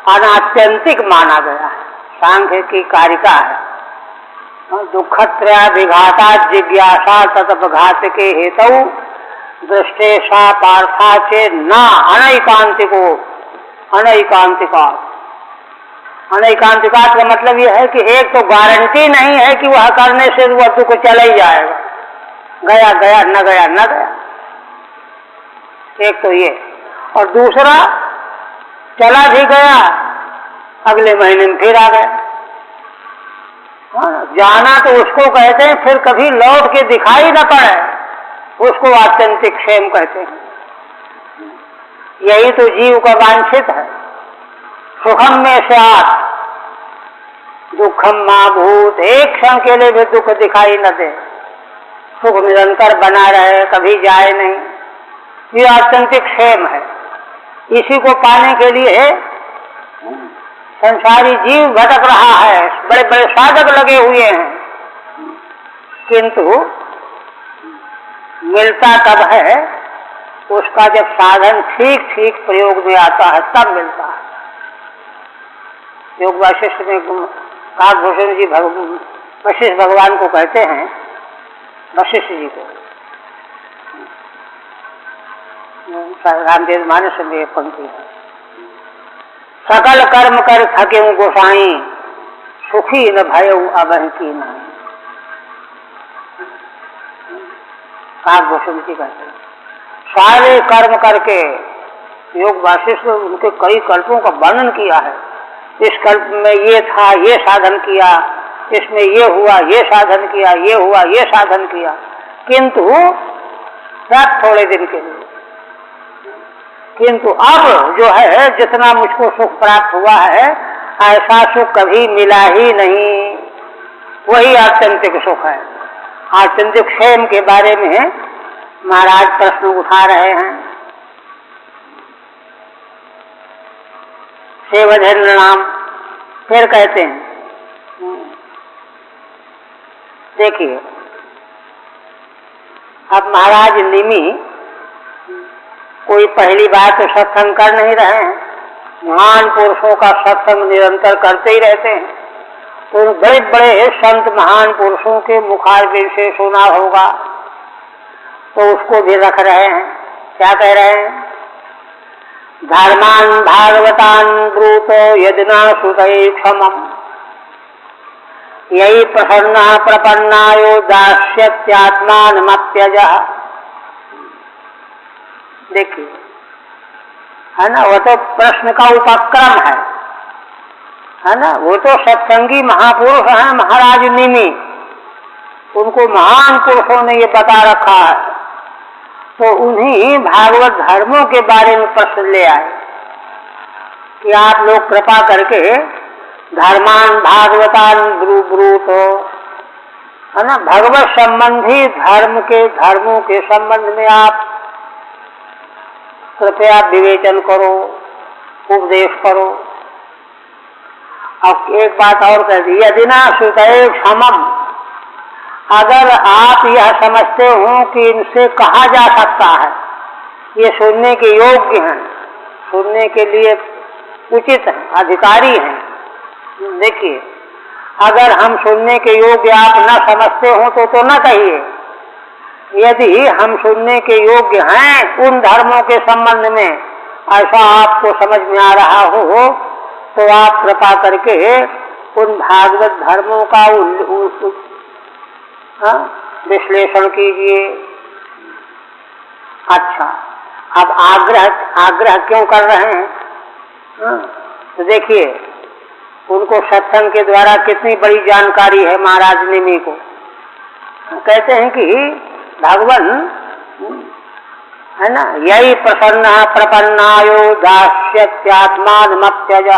अनात्यंतिक माना गया है। सांख्य की कारिका है, दुखत्रयाभिघाता जिज्ञासा तदपघात के हेतु दृष्टेशा पार्था चे न अनैकांतिको अनैकांतिकात का मतलब यह है कि एक तो गारंटी नहीं है कि वह करने से वह दुख चला ही जाएगा, गया गया, न गया न गया। एक तो ये, और दूसरा चला भी गया, अगले महीने में फिर आ गया। जाना तो उसको कहते हैं फिर कभी लौट के दिखाई न पड़े, उसको आत्यंतिक क्षेम कहते हैं। यही तो जीव का वांछित है। सुखम में स्यात् दुखम मा भूत। एक क्षण के लिए भी दुख दिखाई न दे, सुख निरंतर बना रहे, कभी जाए नहीं, ये आत्यंतिक क्षेम है। इसी को पाने के लिए संसारी जीव भटक रहा है, बड़े बड़े साधक लगे हुए हैं, किंतु मिलता तब है उसका जब साधन ठीक ठीक प्रयोग में आता है, तब मिलता है। योग वाशिष्ठ में काकभूषण जी वशिष्ठ भगवान को कहते हैं, वशिष्ठ जी को, रामदेव मानस में एक पंक्ति है, सकल कर्म कर थके गोसाई सुखी न भयऊ अबह की नाई। काकभूषण जी कहते हैं सारे कर्म करके, योग वाशिष्ठ उनके कई कल्पों का वर्णन किया है। इस कल्प में ये था, ये साधन किया, इसमें ये हुआ, ये साधन किया, ये हुआ, ये साधन किया, किंतु सब थोड़े दिन के लिए। किंतु अब जो है जितना मुझको सुख प्राप्त हुआ है, ऐसा सुख कभी मिला ही नहीं। वही आत्यंतिक सुख है। आत्यंतिक क्षेम के बारे में महाराज प्रश्न उठा रहे हैं। सेवधेन्द्र नाम फिर कहते हैं, देखिए अब महाराज निमि कोई पहली बार तो सत्संग कर नहीं रहे हैं, महान पुरुषों का सत्संग निरंतर करते ही रहते हैं। तो बड़े बड़े संत महान पुरुषों के मुखारबिंद से सुना होगा, तो उसको भी रख रहे हैं। क्या कह रहे हैं? धर्मान भागवतान ब्रूतो यदिना सुतै क्षमम् यही प्रसन्न प्रपन्नायो दास्यत्यात्मानमत्यजः। देखिए, है ना, वो तो प्रश्न का उपक्रम है ना। वो तो सत्संगी महापुरुष हैं महाराज निमि, उनको महान पुरुषों ने ये बता रखा है, तो उन्हीं भागवत धर्मों के बारे में प्रश्न ले आए कि आप लोग कृपा करके धर्मान भागवतान ब्रूतो, है ना, भगवत संबंधी धर्मों के संबंध में आप कृपया विवेचन करो। उपदेश करो। अब एक बात और कह दी, यदि ना श्रुतये क्षमम, अगर आप यह समझते हो कि इनसे कहा जा सकता है, ये सुनने के योग्य हैं, सुनने के लिए उचित हैं, अधिकारी हैं। देखिए, अगर हम सुनने के योग्य आप न समझते हो तो न कहिए। यदि हम सुनने के योग्य हैं उन धर्मों के संबंध में, ऐसा आपको समझ में आ रहा हो, तो आप कृपा करके उन भागवत धर्मों का विश्लेषण कीजिए। अच्छा, अब आग्रह क्यों कर रहे हैं? तो देखिए, उनको सत्संग के द्वारा कितनी बड़ी जानकारी है महाराज नेमी को। कहते हैं कि भगवान है ना, यही प्रसन्न प्रपन्नायो दास्यत्यात्मानमप्यज।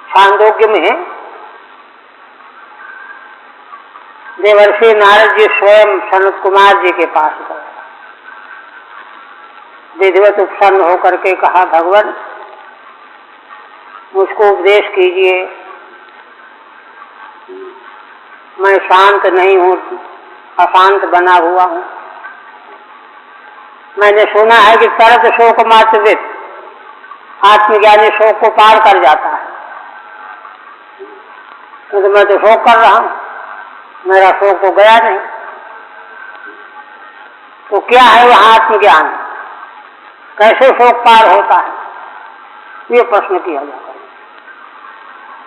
छांदोग्य में देवर्षि नारद जी स्वयं सनत कुमार जी के पास गए, विधिवत उपसन्न होकर के कहा, भगवान मुझको उपदेश कीजिए, मैं शांत नहीं हूँ, अशांत बना हुआ हूँ। मैंने सुना है कि तरत शोक मात्रवित, आत्मज्ञानी शोक को पार कर जाता है, तो मैं तो शोक कर रहा हूँ, मेरा शोक तो गया नहीं। तो क्या है वह आत्मज्ञान, कैसे शोक पार होता है, ये प्रश्न किया जाता है।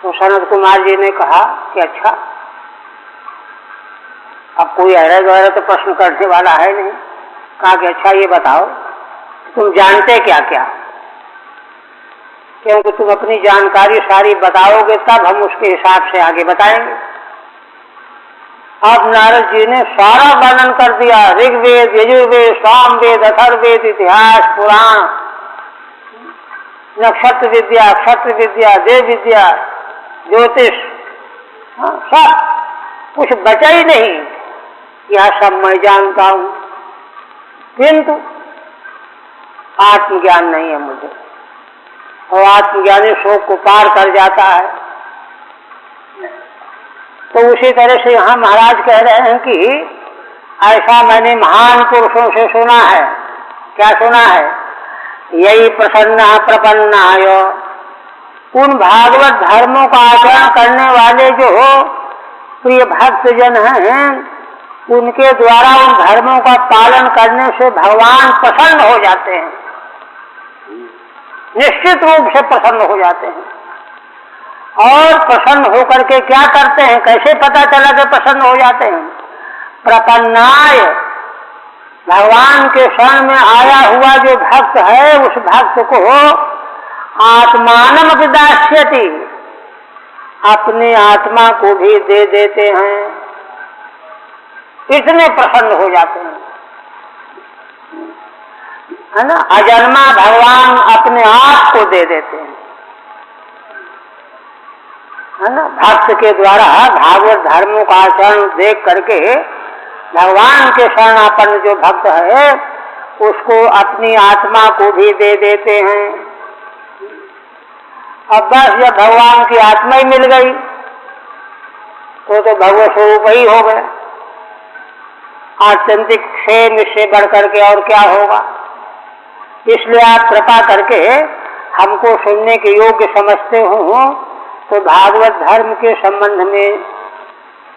तो सनत कुमार जी ने कहा कि अच्छा, अब कोई अहरा तो प्रश्न करने वाला है नहीं। कहा कि अच्छा ये बताओ तुम जानते क्या क्या, क्योंकि तुम अपनी जानकारी सारी बताओगे तब हम उसके हिसाब से आगे बताएंगे। अब नारद जी ने सारा वर्णन कर दिया, ऋग्वेद, यजुर्वेद, सामवेद, अथर्ववेद, इतिहास, पुराण, नक्षत्र विद्या, क्षत्र विद्या, देव विद्या, ज्योतिष, सब कुछ बचा ही नहीं। यह सब मैं जानता हूं, किंतु आत्मज्ञान नहीं है मुझे, और आत्मज्ञानी शोक को पार कर जाता है। तो उसी तरह से यहां महाराज कह रहे हैं कि ऐसा मैंने महान पुरुषों से सुना है। क्या सुना है? यही प्रसन्न प्रपन्नाय, उन भागवत धर्मों का आचरण करने वाले जो प्रिय भक्त जन हैं, उनके द्वारा उन धर्मों का पालन करने से भगवान प्रसन्न हो जाते हैं, निश्चित रूप से प्रसन्न हो जाते हैं। और प्रसन्न होकर के क्या करते हैं, कैसे पता चला कि प्रसन्न हो जाते हैं? प्रपन्नाय, भगवान के शरण में आया हुआ जो भक्त है, उस भक्त को आत्मानम विदास्यति, अपनी आत्मा को भी दे देते हैं, इतने प्रसन्न हो जाते हैं, है ना। अजन्मा भगवान अपने आप को दे देते हैं, है ना। भक्त के द्वारा भागवत धर्मों का आचरण देख करके भगवान के शरणापन्न जो भक्त है उसको अपनी आत्मा को भी दे देते हैं। अब बस जब भगवान की आत्मा ही मिल गई तो भगवत स्वरूप ही हो गया। आत्यंतिक क्षेम इससे बढ़ करके और क्या होगा। इसलिए आप कृपा करके हमको सुनने के योग्य समझते हो तो भागवत धर्म के संबंध में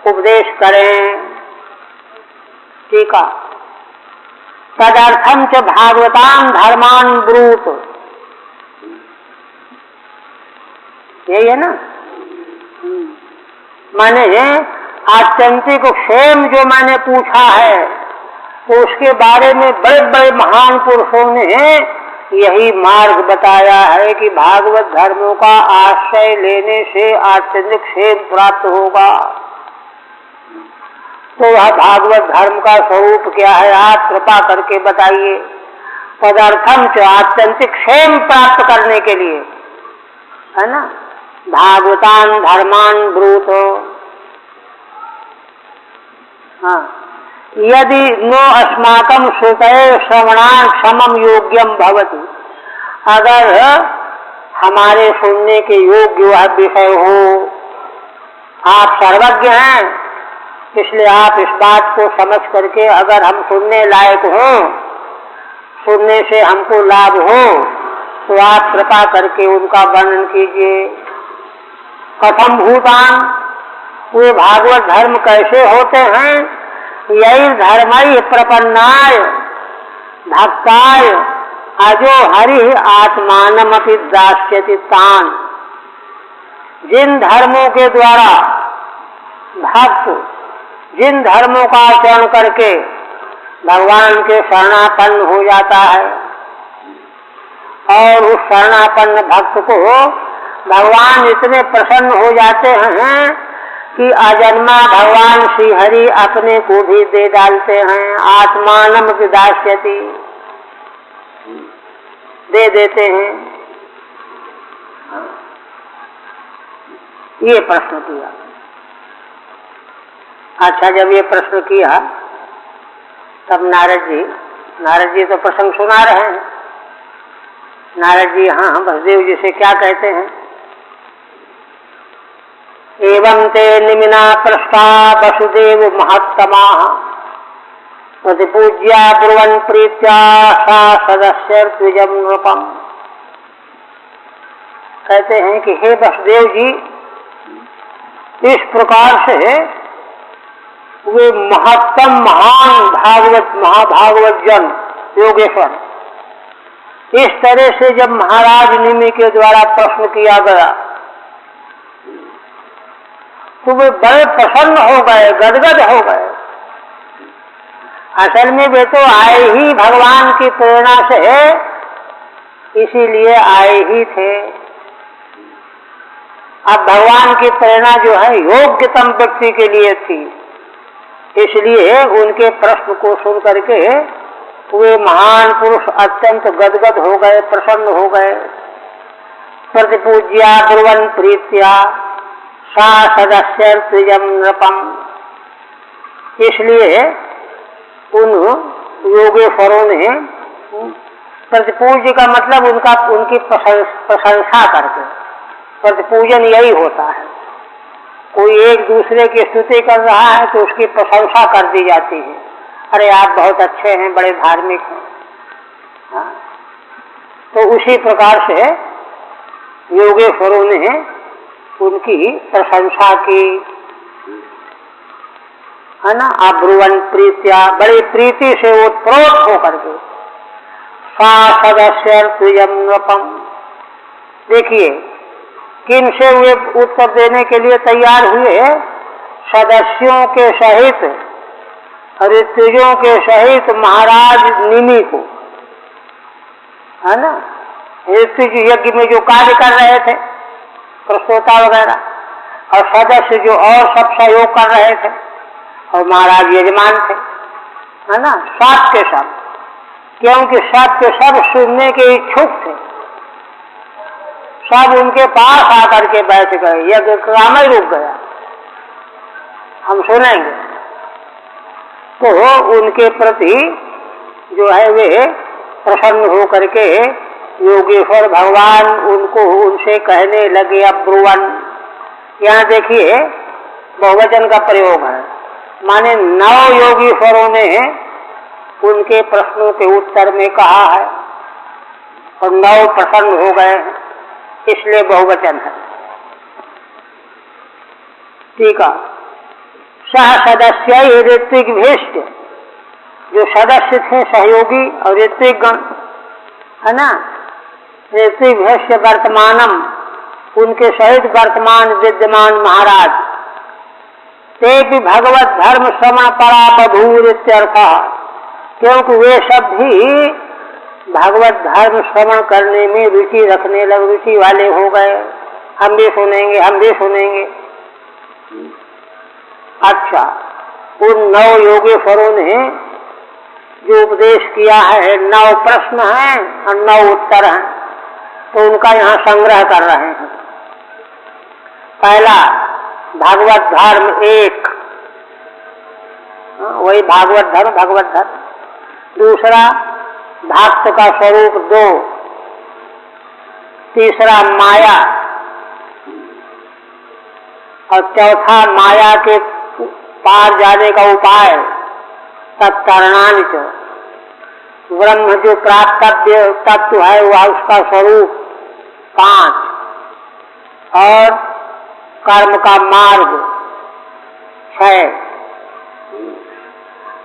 उपदेश करें। ठीक है। तदर्थम च भागवतान धर्मान ब्रूत, यही है ना। माने आत्यंतिक क्षेम जो मैंने पूछा है तो उसके बारे में बड़े बड़े महान पुरुषों ने यही मार्ग बताया है कि भागवत धर्मों का आश्रय लेने से आत्यंतिक क्षेम प्राप्त होगा। तो वह भागवत धर्म का स्वरूप क्या है, आप कृपा करके बताइए। तदर्थम च, आत्यंतिक क्षेम प्राप्त करने के लिए, है ना, भागवतान धर्मान ब्रूत। हाँ, यदि नो अस्माकं श्रुतये श्रवणान क्षमम योग्यम भवति, अगर हमारे सुनने के योग्य वह विषय हो, आप सर्वज्ञ हैं, इसलिए आप इस बात को समझ करके अगर हम सुनने लायक हो, सुनने से हमको लाभ हो, तो आप कृपा करके उनका वर्णन कीजिए। कथम भूतान, वे भागवत धर्म कैसे होते हैं? यही धर्मई प्रपन्नाय भक्ताय अजो हरि आत्मानमपि दास्यति तान। जिन धर्मों के द्वारा भक्त जिन धर्मों का आचरण करके भगवान के शरणापन्न हो जाता है, और उस शरणापन्न भक्त को भगवान इतने प्रसन्न हो जाते हैं कि अजन्मा भगवान श्री हरि अपने को भी दे डालते हैं। आत्मानम विदास्यति, दे देते हैं। ये प्रश्न किया। अच्छा, जब ये प्रश्न किया तब नारद जी तो प्रसंग सुना रहे हैं। नारद जी हाँ वसुदेव जी से क्या कहते हैं? एवं ते निमिना पृष्ठा वसुदेव महत्तमा प्रतिपूज्या ब्रुवन् प्रीत्या सा सदस्य द्विजम नृपम। कहते हैं कि हे वसुदेव जी, इस प्रकार से वे महत्तम महान महाभागवत जन योगेश्वर, इस तरह से जब महाराज निमि के द्वारा प्रश्न किया गया तो वे बड़े प्रसन्न हो गए, गदगद हो गए। असल में वे तो आए ही भगवान की प्रेरणा से, इसीलिए आए ही थे। अब भगवान की प्रेरणा जो है योग्यतम व्यक्ति के लिए थी, इसलिए उनके प्रश्न को सुन करके वे महान पुरुष अत्यंत गदगद हो गए, प्रसन्न हो गए। प्रतिपूज्या ब्रुवन् प्रीत्या सा सदस्य द्विजम नृपम। इसलिए उन योगेश्वरों ने प्रतिपूज्य का मतलब उनकी प्रशंसा करके, प्रतिपूजन यही होता है। कोई एक दूसरे की स्तुति कर रहा है तो उसकी प्रशंसा कर दी जाती है। अरे आप बहुत अच्छे हैं, बड़े धार्मिक हैं। हाँ? तो उसी प्रकार से योगेश्वरों ने उनकी प्रशंसा की, है ना। अब्रुवन् प्रीत्या, बड़ी प्रीति से उत्प्रोत होकर के सा सदस्य द्विजम नृपम। देखिए किन से वे उत्तर देने के लिए तैयार हुए? सदस्यों के सहित, ऋत्विजों के सहित महाराज निमि को, है ना। ऋत्विज यज्ञ में जो कार्य कर रहे थे, प्रस्तोता वगैरह, और सदस्य जो और सब सहयोग कर रहे थे, और महाराज यजमान थे, है ना। सब के सब, क्योंकि सब के सब सुनने के इच्छुक थे, सब उनके पास आकर के बैठ गए। यज्ञ काम ही रुक गया, हम सुनेंगे। तो उनके प्रति जो है वे प्रसन्न हो करके योगेश्वर भगवान उनसे कहने लगे अब्रुवन्। यहाँ देखिए बहुवचन का प्रयोग है, माने 9 योगेश्वरों ने उनके प्रश्नों के उत्तर में कहा है और 9 प्रसन्न हो गए हैं, इसलिए बहुवचन है। ठीक है। सह सदस्य ऋत्विक भीष्ट, जो सदस्य थे सहयोगी और ऋत्विक गण, है ना। ऋत्विक भीष्ट वर्तमानम, उनके सहित वर्तमान विद्यमान महाराज, ते भी भगवत धर्म श्रवण परा बभूर इत्यर्थ, क्योंकि वे सब भी भागवत धर्म श्रवण करने में रुचि वाले हो गए। हम भी सुनेंगे, हम भी सुनेंगे। अच्छा, उन 9 योगेश्वरों ने जो उपदेश किया है, 9 प्रश्न हैं और 9 उत्तर हैं, तो उनका यहाँ संग्रह कर रहे हैं। पहला भागवत धर्म 1, वही भागवत धर्म। दूसरा भक्त का स्वरूप 2, तीसरा माया, और चौथा माया के पार जाने का उपाय तत्कारणानि च, ब्रह्म जो प्राप्तव्य तत्व है वह उसका स्वरूप 5, और कर्म का मार्ग 6,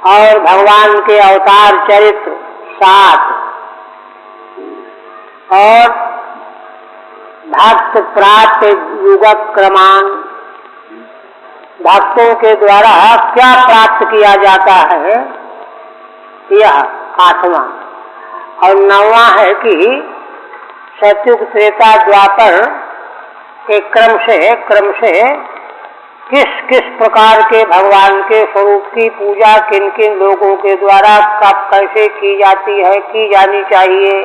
और भगवान के अवतार चरित्र 7, और भक्त प्राप्त युगक क्रमान, भक्तों के द्वारा क्या प्राप्त किया जाता है, यह 8वां। और 9वां है कि सतयुग त्रेता द्वापर के क्रम से किस किस प्रकार के भगवान के स्वरूप की पूजा किन किन लोगों के द्वारा कब कैसे की जाती है, की जानी चाहिए,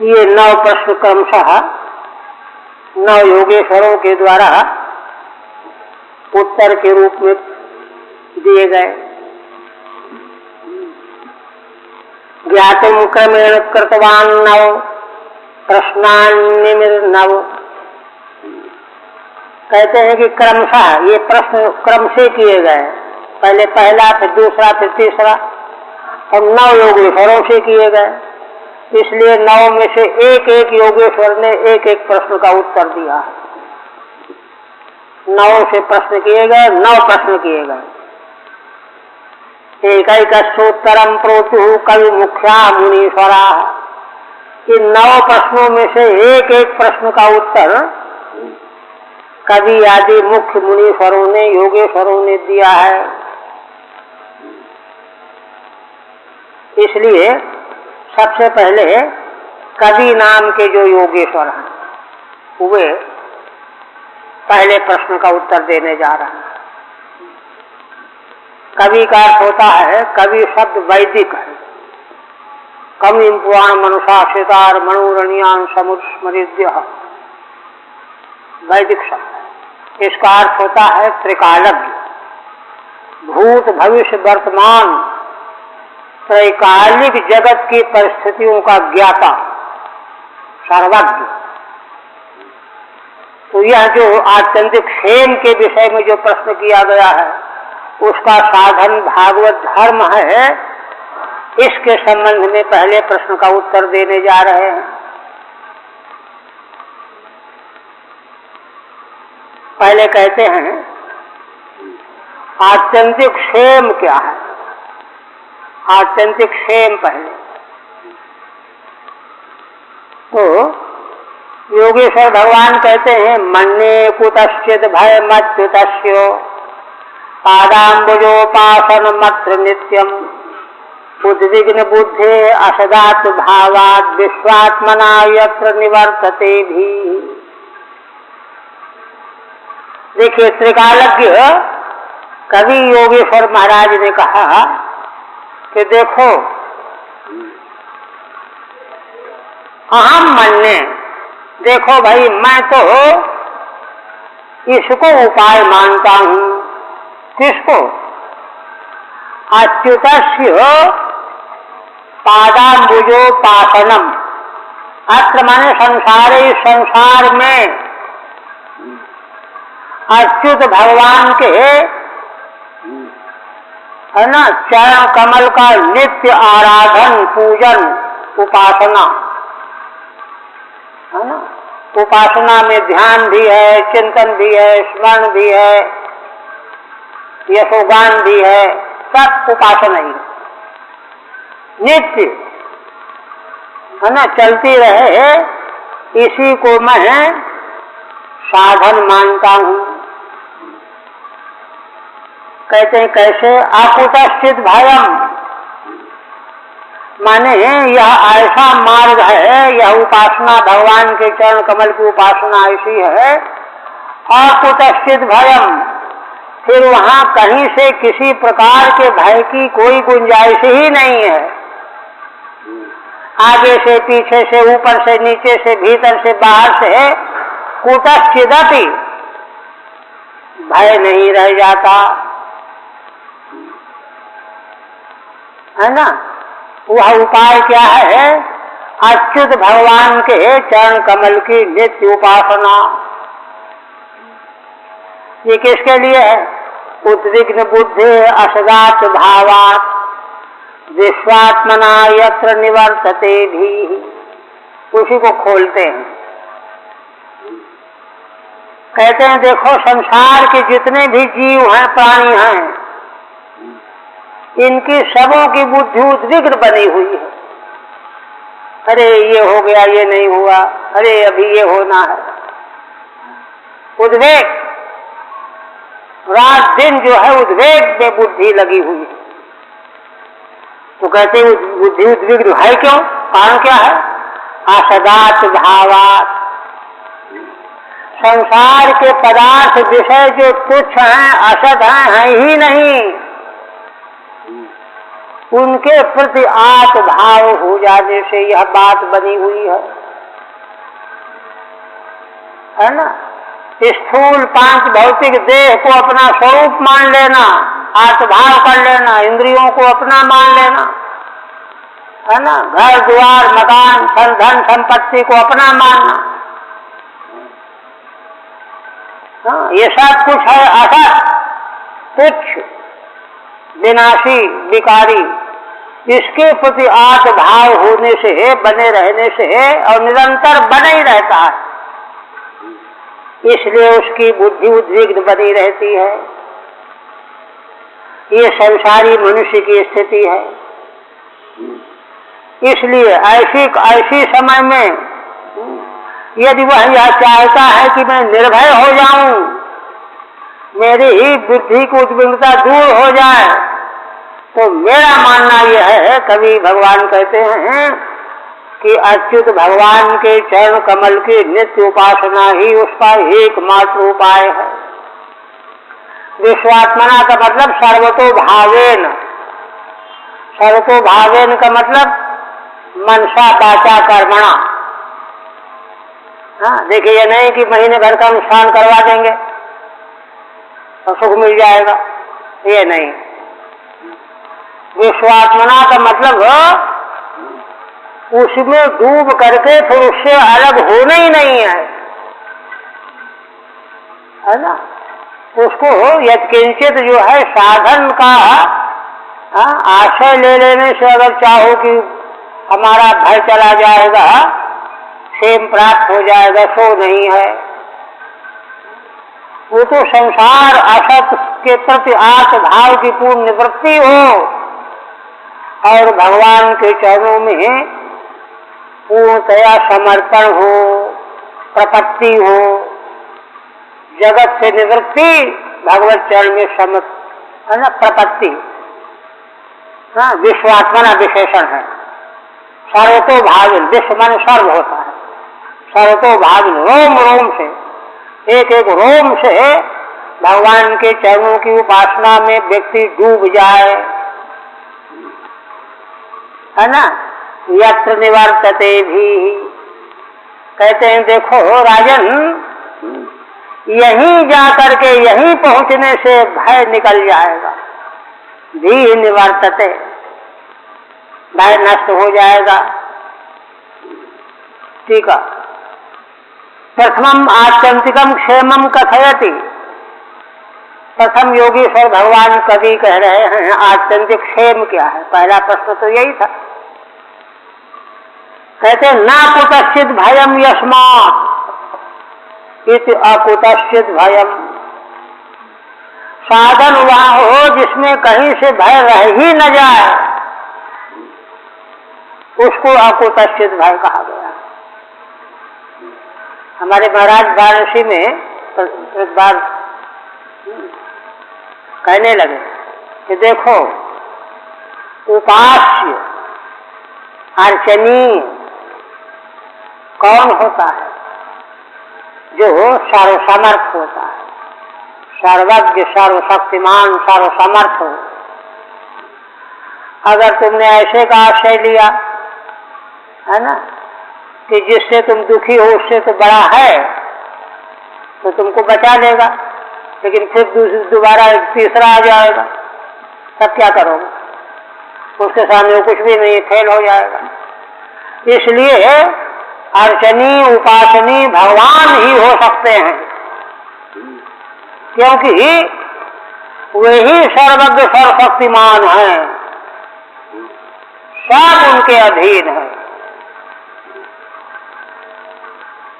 ये 9 प्रश्न क्रमशः 9 योगेश्वरों के द्वारा उत्तर के रूप में दिए गए। ज्ञातुम क्रमेण कृतवान 9 प्रश्नान्निर्नव, कहते हैं कि क्रमशः ये प्रश्न क्रम से किए गए, पहले पहला, फिर दूसरा, फिर तीसरा, और 9 योगेश्वरों से किए गए। इसलिए 9 में से एक एक योगेश्वर ने एक एक प्रश्न का उत्तर दिया। 9 से प्रश्न किए गए, 9 प्रश्न किए गए। एकैकस्योत्तरं प्रोचुः कवि मुख्या मुनीश्वरा, इन 9 प्रश्नों में से एक एक प्रश्न का उत्तर कवि आदि मुख्य मुनीश्वरों ने, योगेश्वरों ने दिया है। इसलिए सबसे पहले कवि नाम के जो योगेश्वर हैं वे पहले प्रश्न का उत्तर देने जा रहे हैं। कवि का अर्थ होता है, कवि शब्द वैदिक है, कविं पुराण मनुषाशितार मणुरणियान समुस्मृत्य, वैदिक शब्द। इसका अर्थ होता है त्रिकालज्ञ, भूत भविष्य वर्तमान त्रैकालिक जगत की परिस्थितियों का ज्ञाता, सर्वज्ञ। तो यह जो आत्यंतिक क्षेम के विषय में जो प्रश्न किया गया है उसका साधन भागवत धर्म है, इसके संबंध में पहले प्रश्न का उत्तर देने जा रहे हैं। पहले कहते हैं आत्यंतिक क्षेम क्या है, आत्यंतिक क्षेम पहले। तो योगेश्वर भगवान कहते हैं मन्ये कुतश्चित् भय मच्युतस्यो पादाम्बुजोपासन मत्र नित्यम उद्विग्न बुद्धे असदात् भावात् विश्वात्मना यत्र निवर्तते भी। देखिए, त्रिकालज्ञ कवि योगेश्वर महाराज ने कहा कि देखो, अहम मन्ये, देखो भाई, मैं तो इसको उपाय मानता हूं। किसको? अच्युतस्य पादाम्बुजोपासनम, अत्र माने संसारे, संसार में अच्युत भगवान के है ना चरण कमल का नित्य आराधन, पूजन, उपासना है ना। उपासना में ध्यान भी है, चिंतन भी है, स्मरण भी है, यशोगान भी है, सब उपासना ही नित्य है ना, चलती रहे, इसी को मैं साधन मानता हूं। कहते हैं कैसे? अकुतश्चित् भयम, माने यह ऐसा मार्ग है, यह उपासना भगवान के चरण कमल की उपासना ऐसी है। अकुतश्चित् भयम, फिर वहां कहीं से किसी प्रकार के भय की कोई गुंजाइश ही नहीं है। आगे से, पीछे से, ऊपर से, नीचे से, भीतर से, बाहर से कुतश्चिदपि भय नहीं रह जाता, है ना। वह उपाय क्या है? अच्युत भगवान के चरण कमल की नित्य उपासना। ये किसके लिए है? उद्विग्न बुद्धि असदात भावात विश्वात्मना यत्र निवर्तते भी, उसी को खोलते हैं। कहते हैं देखो संसार के जितने भी जीव हैं, प्राणी हैं, इनकी सबों की बुद्धि उद्विग्न बनी हुई है। अरे ये हो गया, ये नहीं हुआ, अरे अभी ये होना है। उद्वेग, रात दिन जो है उद्वेग में बुद्धि लगी हुई है। तो कहते हैं बुद्धि उद्विग्न है क्यों? कारण क्या है? असदात भावात, संसार के पदार्थ विषय जो तुच्छ हैं, असत हैं, है ही नहीं, उनके प्रति आत भाव हो जाने से यह बात बनी हुई है ना। स्थूल पांच भौतिक देह को अपना स्वरूप मान लेना, आत्मभाव कर लेना, इंद्रियों को अपना मान लेना, है ना। घर द्वार मकान धन संपत्ति को अपना मानना, हाँ, ये सब कुछ है असत, तुच्छ, विनाशी, विकारी। इसके प्रति आत्मभाव होने से, बने रहने से, और निरंतर बने ही रहता है, इसलिए उसकी बुद्धि उद्विग्न बनी रहती है। ये संसारी मनुष्य की स्थिति है। इसलिए ऐसी समय में यदि वह यह चाहता है कि मैं निर्भय हो जाऊं, मेरी ही बुद्धि की उद्विग्नता दूर हो जाए, तो मेरा मानना यह है, कवि भगवान कहते हैं कि अच्युत भगवान के चरण कमल की नित्य उपासना ही उसका एकमात्र उपाय है। विश्वात्मना का मतलब सर्वतो भावेन, सर्वतो भावेन का मतलब मनसा वाचा कर्मणा। हाँ, देखिए ये नहीं कि महीने भर का अनुष्ठान करवा देंगे और सुख मिल जाएगा, ये नहीं। विश्वात्मना का मतलब उसमें डूब करके फिर उससे अलग होना ही नहीं है ना। उसको यत्किंचित जो है साधन का आश्रय ले लेने से अगर चाहो कि हमारा भय चला जाएगा, क्षेम प्राप्त हो जाएगा, सो नहीं है। वो तो संसार असत के प्रति आत्मभाव की पूर्ण निवृत्ति हो और भगवान के चरणों में पूर्णतया समर्पण हो, प्रपत्ति हो, जगत से निवृत्ति, भगवत चरण में है ना, प्रपत्ति। हाँ, विश्वात्मना विशेषण है। सर्वतो भाविन, विश्व मन सर्व होता है, सर्वतो भाविन, रोम रोम से, एक एक रोम से भगवान के चरणों की उपासना में व्यक्ति डूब जाए, है ना। यत्र निवर्तते भी, कहते हैं देखो राजन, यहीं जाकर के यहीं पहुंचने से भय निकल जाएगा। भी निवर्तते, भय नष्ट हो जाएगा। ठीक है। प्रथमम आत्यंतिकम क्षेमम कथयति, प्रथम योगेश्वर भगवान कवि कह रहे हैं आत्यंतिक क्षेम क्या है। पहला प्रश्न तो यही था। कहते ना कुतश्चित भयम यस्मात् इति अकुतश्चित भयम, साधन वह हो जिसमें कहीं से भय रह ही न जाए, उसको अकुतश्चित भय कहा गया। हमारे महाराज वाराणसी में एक बार कहने लगे कि देखो उपास्य अर्चनीय कौन होता है? जो सर्वसमर्थ होता है, सर्वज्ञ, सर्वशक्तिमान, सर्वसमर्थ हो। अगर तुमने ऐसे का आश्रय लिया, है ना, कि जिससे तुम दुखी हो उससे तो बड़ा है, तो तुमको बचा लेगा, लेकिन फिर दोबारा तीसरा आ जाएगा, तब क्या करोगे? उसके सामने कुछ भी नहीं, फेल हो जाएगा। इसलिए अर्चनीय उपासनीय भगवान ही हो सकते हैं, क्योंकि वे ही सर्वज्ञ सर्वशक्तिमान हैं, सब उनके अधीन है।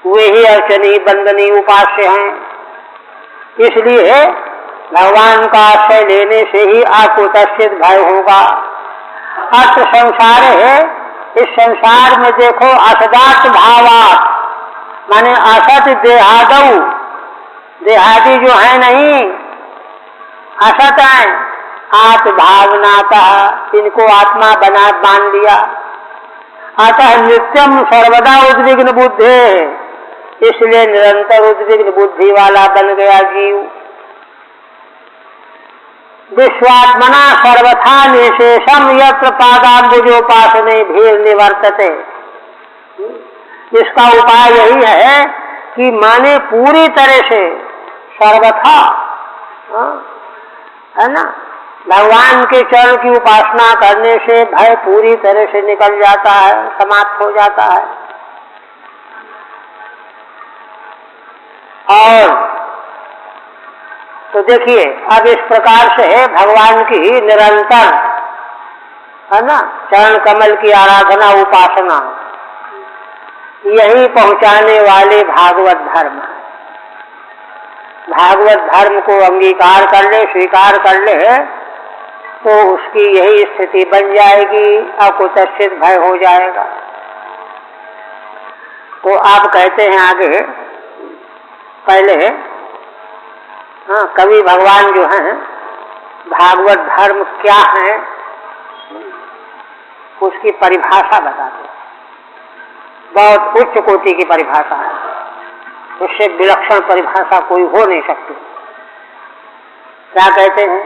वे ही अर्चनीय वंदनीय उपास्य हैं। इसलिए भगवान का आश्रय लेने से ही आपको तस्सित भय होगा। अर्थ संसार है, इस संसार में देखो असदात भावात, माने असत देहादौ, देहादि जो है नहीं असत है, आत्म भावनाता इनको आत्मा बना मान लिया। अतः नित्यम सर्वदा उद्विग्न बुद्धि, इसलिए निरंतर उद्विग्न बुद्धि वाला बन गया जीव। विश्वात्मना सर्वथा निशेषम यत्र पादाम्बुजोपासने भीर निवर्तते। इसका उपाय यही है कि माने पूरी तरह से सर्वथा, है ना, भगवान के चरण की उपासना करने से भय पूरी तरह से निकल जाता है, समाप्त हो जाता है। और तो देखिए अब इस प्रकार से भगवान की निरंतर, है ना, चरण कमल की आराधना उपासना यही पहुंचाने वाले भागवत धर्म है। भागवत धर्म को अंगीकार कर ले, स्वीकार कर ले, तो उसकी यही स्थिति बन जाएगी, आपको तस्सित भय हो जाएगा। तो आप कहते हैं आगे, पहले हाँ, कवि भगवान जो हैं भागवत धर्म क्या है उसकी परिभाषा बताते हैं। बहुत उच्च कोटि की परिभाषा है, उससे विलक्षण परिभाषा कोई हो नहीं सकती। क्या कहते हैं?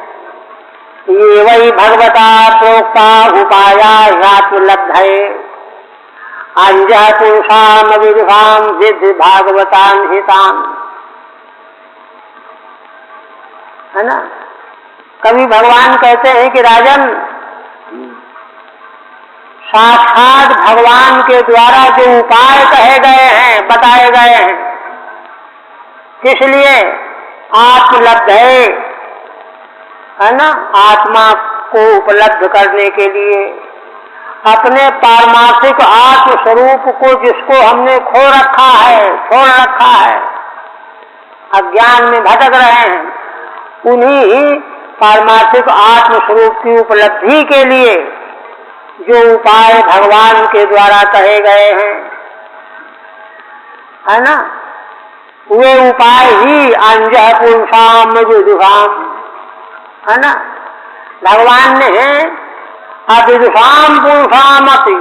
ये वही भगवता प्रोक्ता उपाया आत्मलब्धये अंजः पुरुषाम विदुषाम विद्धि भागवतान हितान, है ना। कवि भगवान कहते हैं कि राजन, साक्षात भगवान के द्वारा जो उपाय कहे गए हैं, बताए गए हैं, किस लिए? आत्मलब्ध है ना, आत्मा को उपलब्ध करने के लिए, अपने पारमार्थिक आत्म स्वरूप को जिसको हमने खो रखा है, छोड़ रखा है, अज्ञान में भटक रहे हैं, उन्हीं पारमार्थिक आत्म स्वरूप की उपलब्धि के लिए जो उपाय भगवान के द्वारा कहे गए हैं, है ना, वे उपाय ही अंजः पुरुषाम विदुषाम, है ना। भगवान ने अविदुषाम पुरुषाम अपि,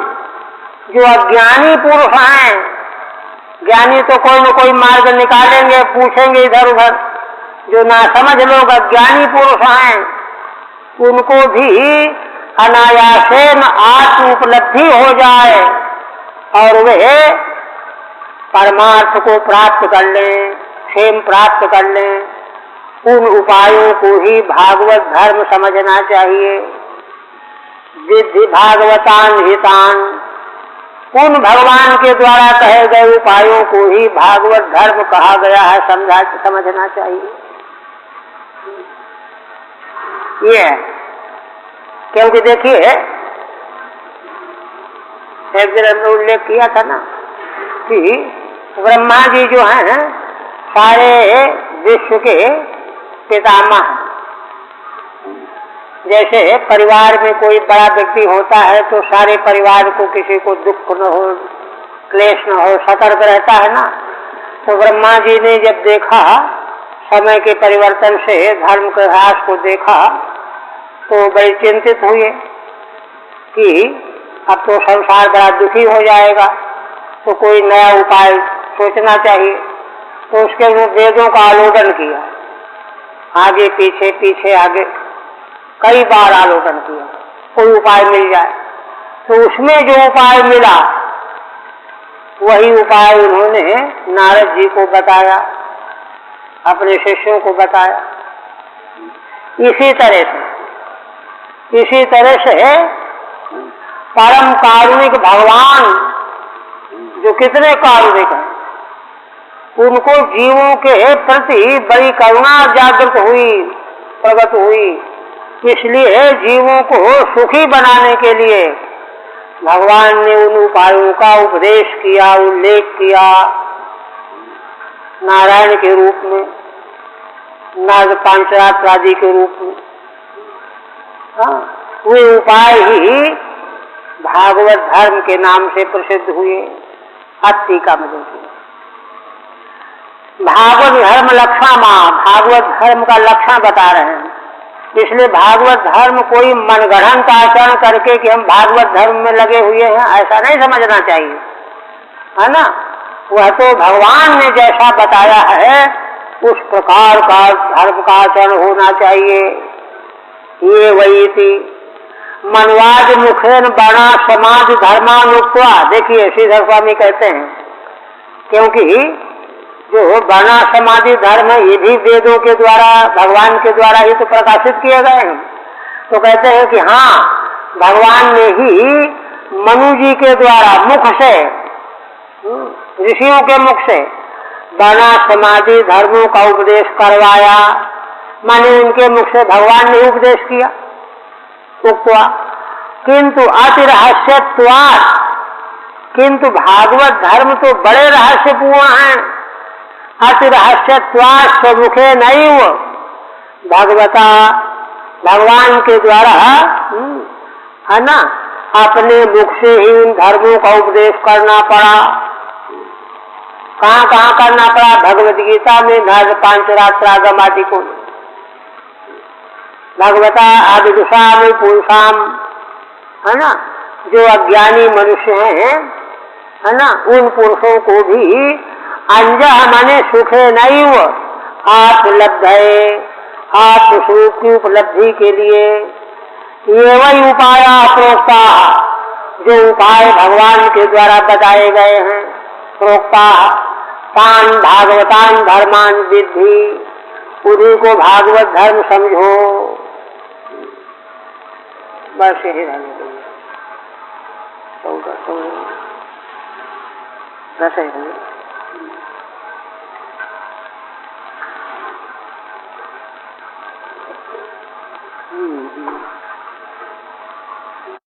जो अज्ञानी पुरुष हैं, ज्ञानी तो कोई न कोई मार्ग निकालेंगे, पूछेंगे इधर उधर, जो ना समझ लोग अज्ञानी पुरुष हैं, उनको भी अनायासेन आत्म उपलब्धि हो जाए और वे परमार्थ को प्राप्त कर लें, क्षेम प्राप्त कर लें, उन उपायों को ही भागवत धर्म समझना चाहिए। विद्धि भागवतान हितान, उन भगवान के द्वारा कहे गए उपायों को ही भागवत धर्म कहा गया है, समझना चाहिए। ये क्योंकि देखिए एक दिन हमने उल्लेख किया था ना कि ब्रह्मा जी जो हैं सारे विश्व के पितामह। जैसे परिवार में कोई बड़ा व्यक्ति होता है तो सारे परिवार को किसी को दुख न हो, क्लेश न हो, सतर्क रहता है ना। तो ब्रह्मा जी ने जब देखा समय के परिवर्तन से धर्म के ह्रास को देखा तो बड़े चिंतित हुए कि अब तो संसार बड़ा दुखी हो जाएगा, तो कोई नया उपाय सोचना चाहिए। तो उसके वो वेदों का आलोकन किया, आगे पीछे पीछे आगे कई बार आलोकन किया, कोई उपाय मिल जाए। तो उसमें जो उपाय मिला वही उपाय उन्होंने नारद जी को बताया, अपने शिष्यों को बताया। इसी तरह से परम कारुणिक भगवान जो कितने कारुणिक हैं, उनको जीवों के प्रति बड़ी करुणा जागृत हुई, प्रकट हुई। इसलिए जीवों को सुखी बनाने के लिए भगवान ने उन उपायों का उपदेश किया, उल्लेख किया। नारायण के रूप में, नाग पांचरात्र आदि के रूप में। हाँ, वे उपाय ही भागवत धर्म के नाम से प्रसिद्ध हुए। टीका में देखिए, भागवत धर्म लक्षण मां, भागवत धर्म का लक्षण बता रहे हैं। इसलिए भागवत धर्म कोई मनगढ़ंत आचरण करके कि हम भागवत धर्म में लगे हुए हैं, ऐसा नहीं समझना चाहिए, है ना। वह तो भगवान ने जैसा बताया है उस प्रकार का धर्म का आचरण होना चाहिए। ये वही थी मनवाद मुखेन बना समाज धर्मानुक्वा। देखिए श्रीधर स्वामी कहते हैं, क्योंकि जो वर्णा समाधि धर्म है ये भी वेदों के द्वारा, भगवान के द्वारा ही तो प्रकाशित किए गए हैं। तो कहते हैं कि हाँ, भगवान ने ही मनु जी के द्वारा मुख से, ऋषियों के मुख से वर्णा समाधि धर्मों का उपदेश करवाया। माने उनके मुख से भगवान ने उपदेश किया। उक्त्वा किंतु अति रहस्यत्वात्, किंतु भागवत धर्म तो बड़े रहस्यपूर्ण हैं। अति रहस्यत्वात् स्वमुखे नैव, भगवता, भगवान के द्वारा, है ना, अपने मुख से ही उन धर्मों का उपदेश करना पड़ा। कहाँ कहाँ करना पड़ा? भगवद गीता में, नाग पांचरात्रागम आदि को। भगवता आदिदुषा में पुरुषाम, है ना, जो अज्ञानी मनुष्य हैं, है ना, उन पुरुषों को भी अंजह माने सुखे नैव, आप लब्धये, आप स्वरूप की उपलब्धि के लिए ये वही उपाय प्रोक्ता, जो उपाय भगवान के द्वारा बताए गए हैं, प्रोक्ता तान भागवतान धर्मान विद्धि, उन्हीं को भागवत धर्म समझो। बस यही रहने देंगे। तो